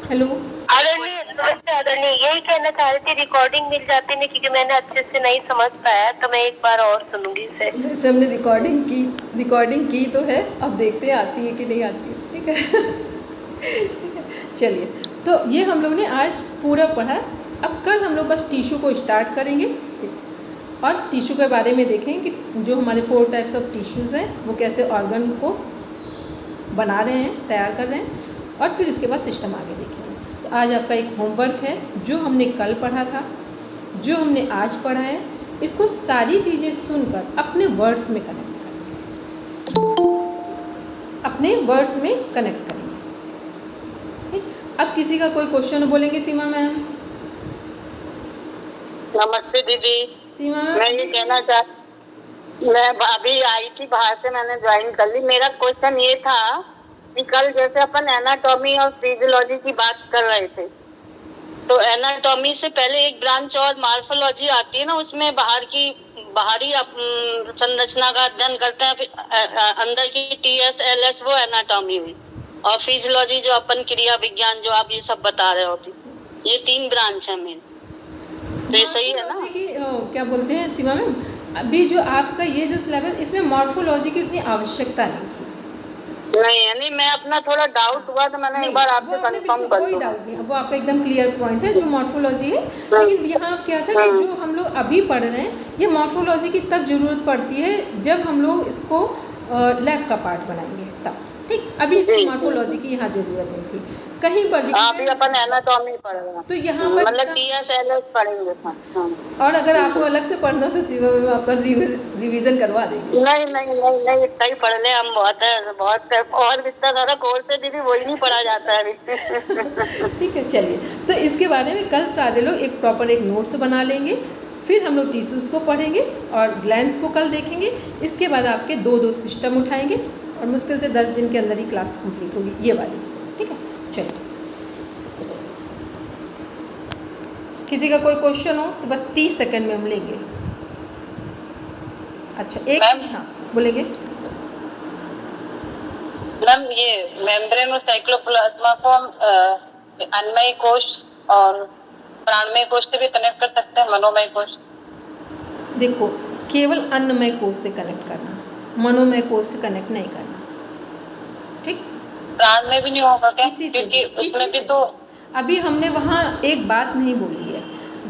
B: हेलो
G: आदरणीय, यही कहना चाह रही थी, रिकॉर्डिंग मिल जाती नहीं क्योंकि मैंने अच्छे से नहीं समझ पाया, तो मैं एक बार और सुनूंगी इसे।
B: वैसे हमने रिकॉर्डिंग की तो है, अब देखते हैं आती है कि नहीं आती है। ठीक है ठीक है, चलिए, तो ये हम लोग ने आज पूरा पढ़ा। अब कल हम लोग बस टिश्यू को स्टार्ट करेंगे और टिश्यू के बारे में देखेंगे कि जो हमारे 4 टाइप्स ऑफ टिश्यूज़ हैं वो कैसे ऑर्गन को बना रहे हैं, तैयार कर रहे हैं, और फिर उसके बाद सिस्टम आगे देखेंगे। तो आज आपका एक होमवर्क है, जो हमने कल पढ़ा था, जो हमने आज पढ़ा है, इसको सारी चीज़ें सुनकर अपने वर्ड्स में कनेक्ट करेंगे, अपने वर्ड्स में कनेक्ट करेंगे। अब किसी का कोई क्वेश्चन बोलेंगे? सीमा मैम।
G: नमस्ते दीदी।
B: सीमा मैम,
G: मैं ये कहना मैं अभी आई थी बाहर से, मैंने ज्वाइन कर ली। मेरा क्वेश्चन ये था कि कल जैसे अपन एनाटॉमी और फिजियोलॉजी की बात कर रहे थे, तो एनाटॉमी से पहले एक ब्रांच और मॉर्फोलॉजी आती है ना, उसमें बाहरी संरचना का अध्ययन करते हैं, फिर अंदर की TS, LS वो एनाटॉमी हुई, और फिजियोलॉजी जो अपन क्रिया विज्ञान जो आप ये सब बता रहे हो, ये 3 ब्रांच है मेन। तो ये सही है ना?
B: कि क्या बोलते हैं सीमा मैम, अभी जो आपका ये जो सिलेबस, इसमें मॉर्फोलॉजी की उतनी आवश्यकता नहीं थी।
G: नहीं, मैं अपना थोड़ा डाउट हुआ तो मैंने एक बार आपसे कंफर्म कर
B: कोई डाउट नहीं, वो आपका एकदम क्लियर पॉइंट है जो मॉर्फोलॉजी है। लेकिन यहाँ क्या था कि जो हम लोग अभी पढ़ रहे हैं, ये मॉर्फोलॉजी की तब जरूरत पड़ती है जब हम लोग इसको लैब का पार्ट बनाएंगे तब। ठीक, अभी इसकी मॉर्फोलॉजी की यहाँ जरूरत नहीं थी कहीं पर भी।
G: अभी अपन एनाटॉमी पढ़ रहे हैं,
B: तो यहाँ पर
G: मतलब TS, LS पढ़ेंगे।
B: और अगर आपको अलग से पढ़ना तो सीमा में आपका रिवीजन करवा देंगे।
G: नहीं, इतना ही पढ़ ले हम, बहुत है और इतना सारा कोर्स है दीदी, वही नहीं पढ़ा जाता है अभी।
B: ठीक है, चलिए, तो इसके बारे में कल सारे लोग एक प्रॉपर एक नोट्स बना लेंगे, फिर हम लोग टिश्यूज़ को पढ़ेंगे और ग्लैंड्स को कल देखेंगे। इसके बाद आपके 2 सिस्टम उठाएंगे और मुश्किल से 10 दिन के अंदर ही क्लास कंप्लीट होगी ये वाली। ठीक है, चलिए, किसी का कोई क्वेश्चन हो तो बस 30 सेकंड में हम लेंगे। अच्छा, एक चीज हाँ बोलेंगे
F: मैम, ये मेम्ब्रेन और साइक्लोप्लाज्मा को हम अन्नमय कोश और प्राणमय कोश से भी कनेक्ट कर सकते हैं, मनोमय कोश?
B: देखो, केवल अन्नमय कोश से कनेक्ट करना, मनोमय कोश से कनेक्ट नहीं करना। ठीक,
F: प्राण में भी नहीं होगा क्या? क्योंकि उसमें भी तो
B: अभी हमने वहाँ एक बात नहीं बोली है।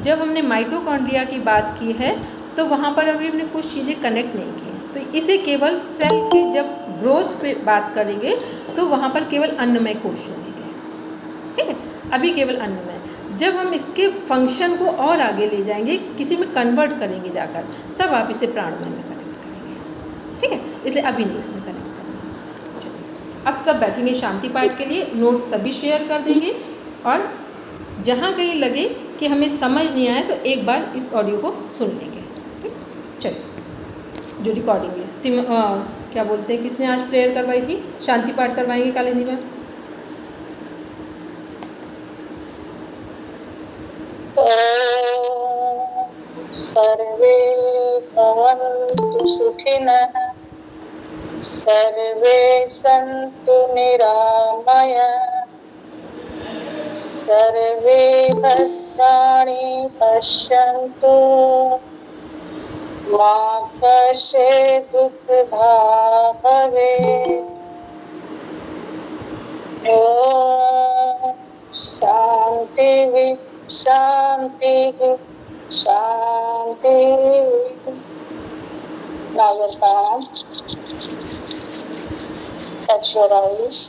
B: जब हमने माइटोकॉन्ड्रिया की बात की है तो वहाँ पर अभी हमने कुछ चीज़ें कनेक्ट नहीं की, तो इसे केवल सेल की जब ग्रोथ पे बात करेंगे तो वहाँ पर केवल अन्नमय कोश होंगे। ठीक है, अभी केवल अन्नमय। जब हम इसके फंक्शन को और आगे ले जाएंगे, किसी में कन्वर्ट करेंगे जाकर, तब आप इसे प्राणमय में कनेक्ट करेंगे। ठीक है, इसलिए अभी नहीं इसमें कनेक्ट करेंगे। अब सब बैठेंगे शांति पाठ के लिए, नोट सभी शेयर कर देंगे, और जहाँ कहीं लगे कि हमें समझ नहीं आया तो एक बार इस ऑडियो को सुन लेंगे। ठीक, चलिए, जो रिकॉर्डिंग है क्या बोलते हैं, किसने आज प्रेयर करवाई थी? शांति पाठ करवाएंगे कालिंदी मैम।
G: सर्वे भवन्तु सुखिनः, सर्वे सन्तु निरामयाः, सर्वे भद्राणि पश्यन्तु, मा कश्चित् दुःखभाग् भवेत्। ओम शांति शांति शांति। Now your palm, touch your eyes.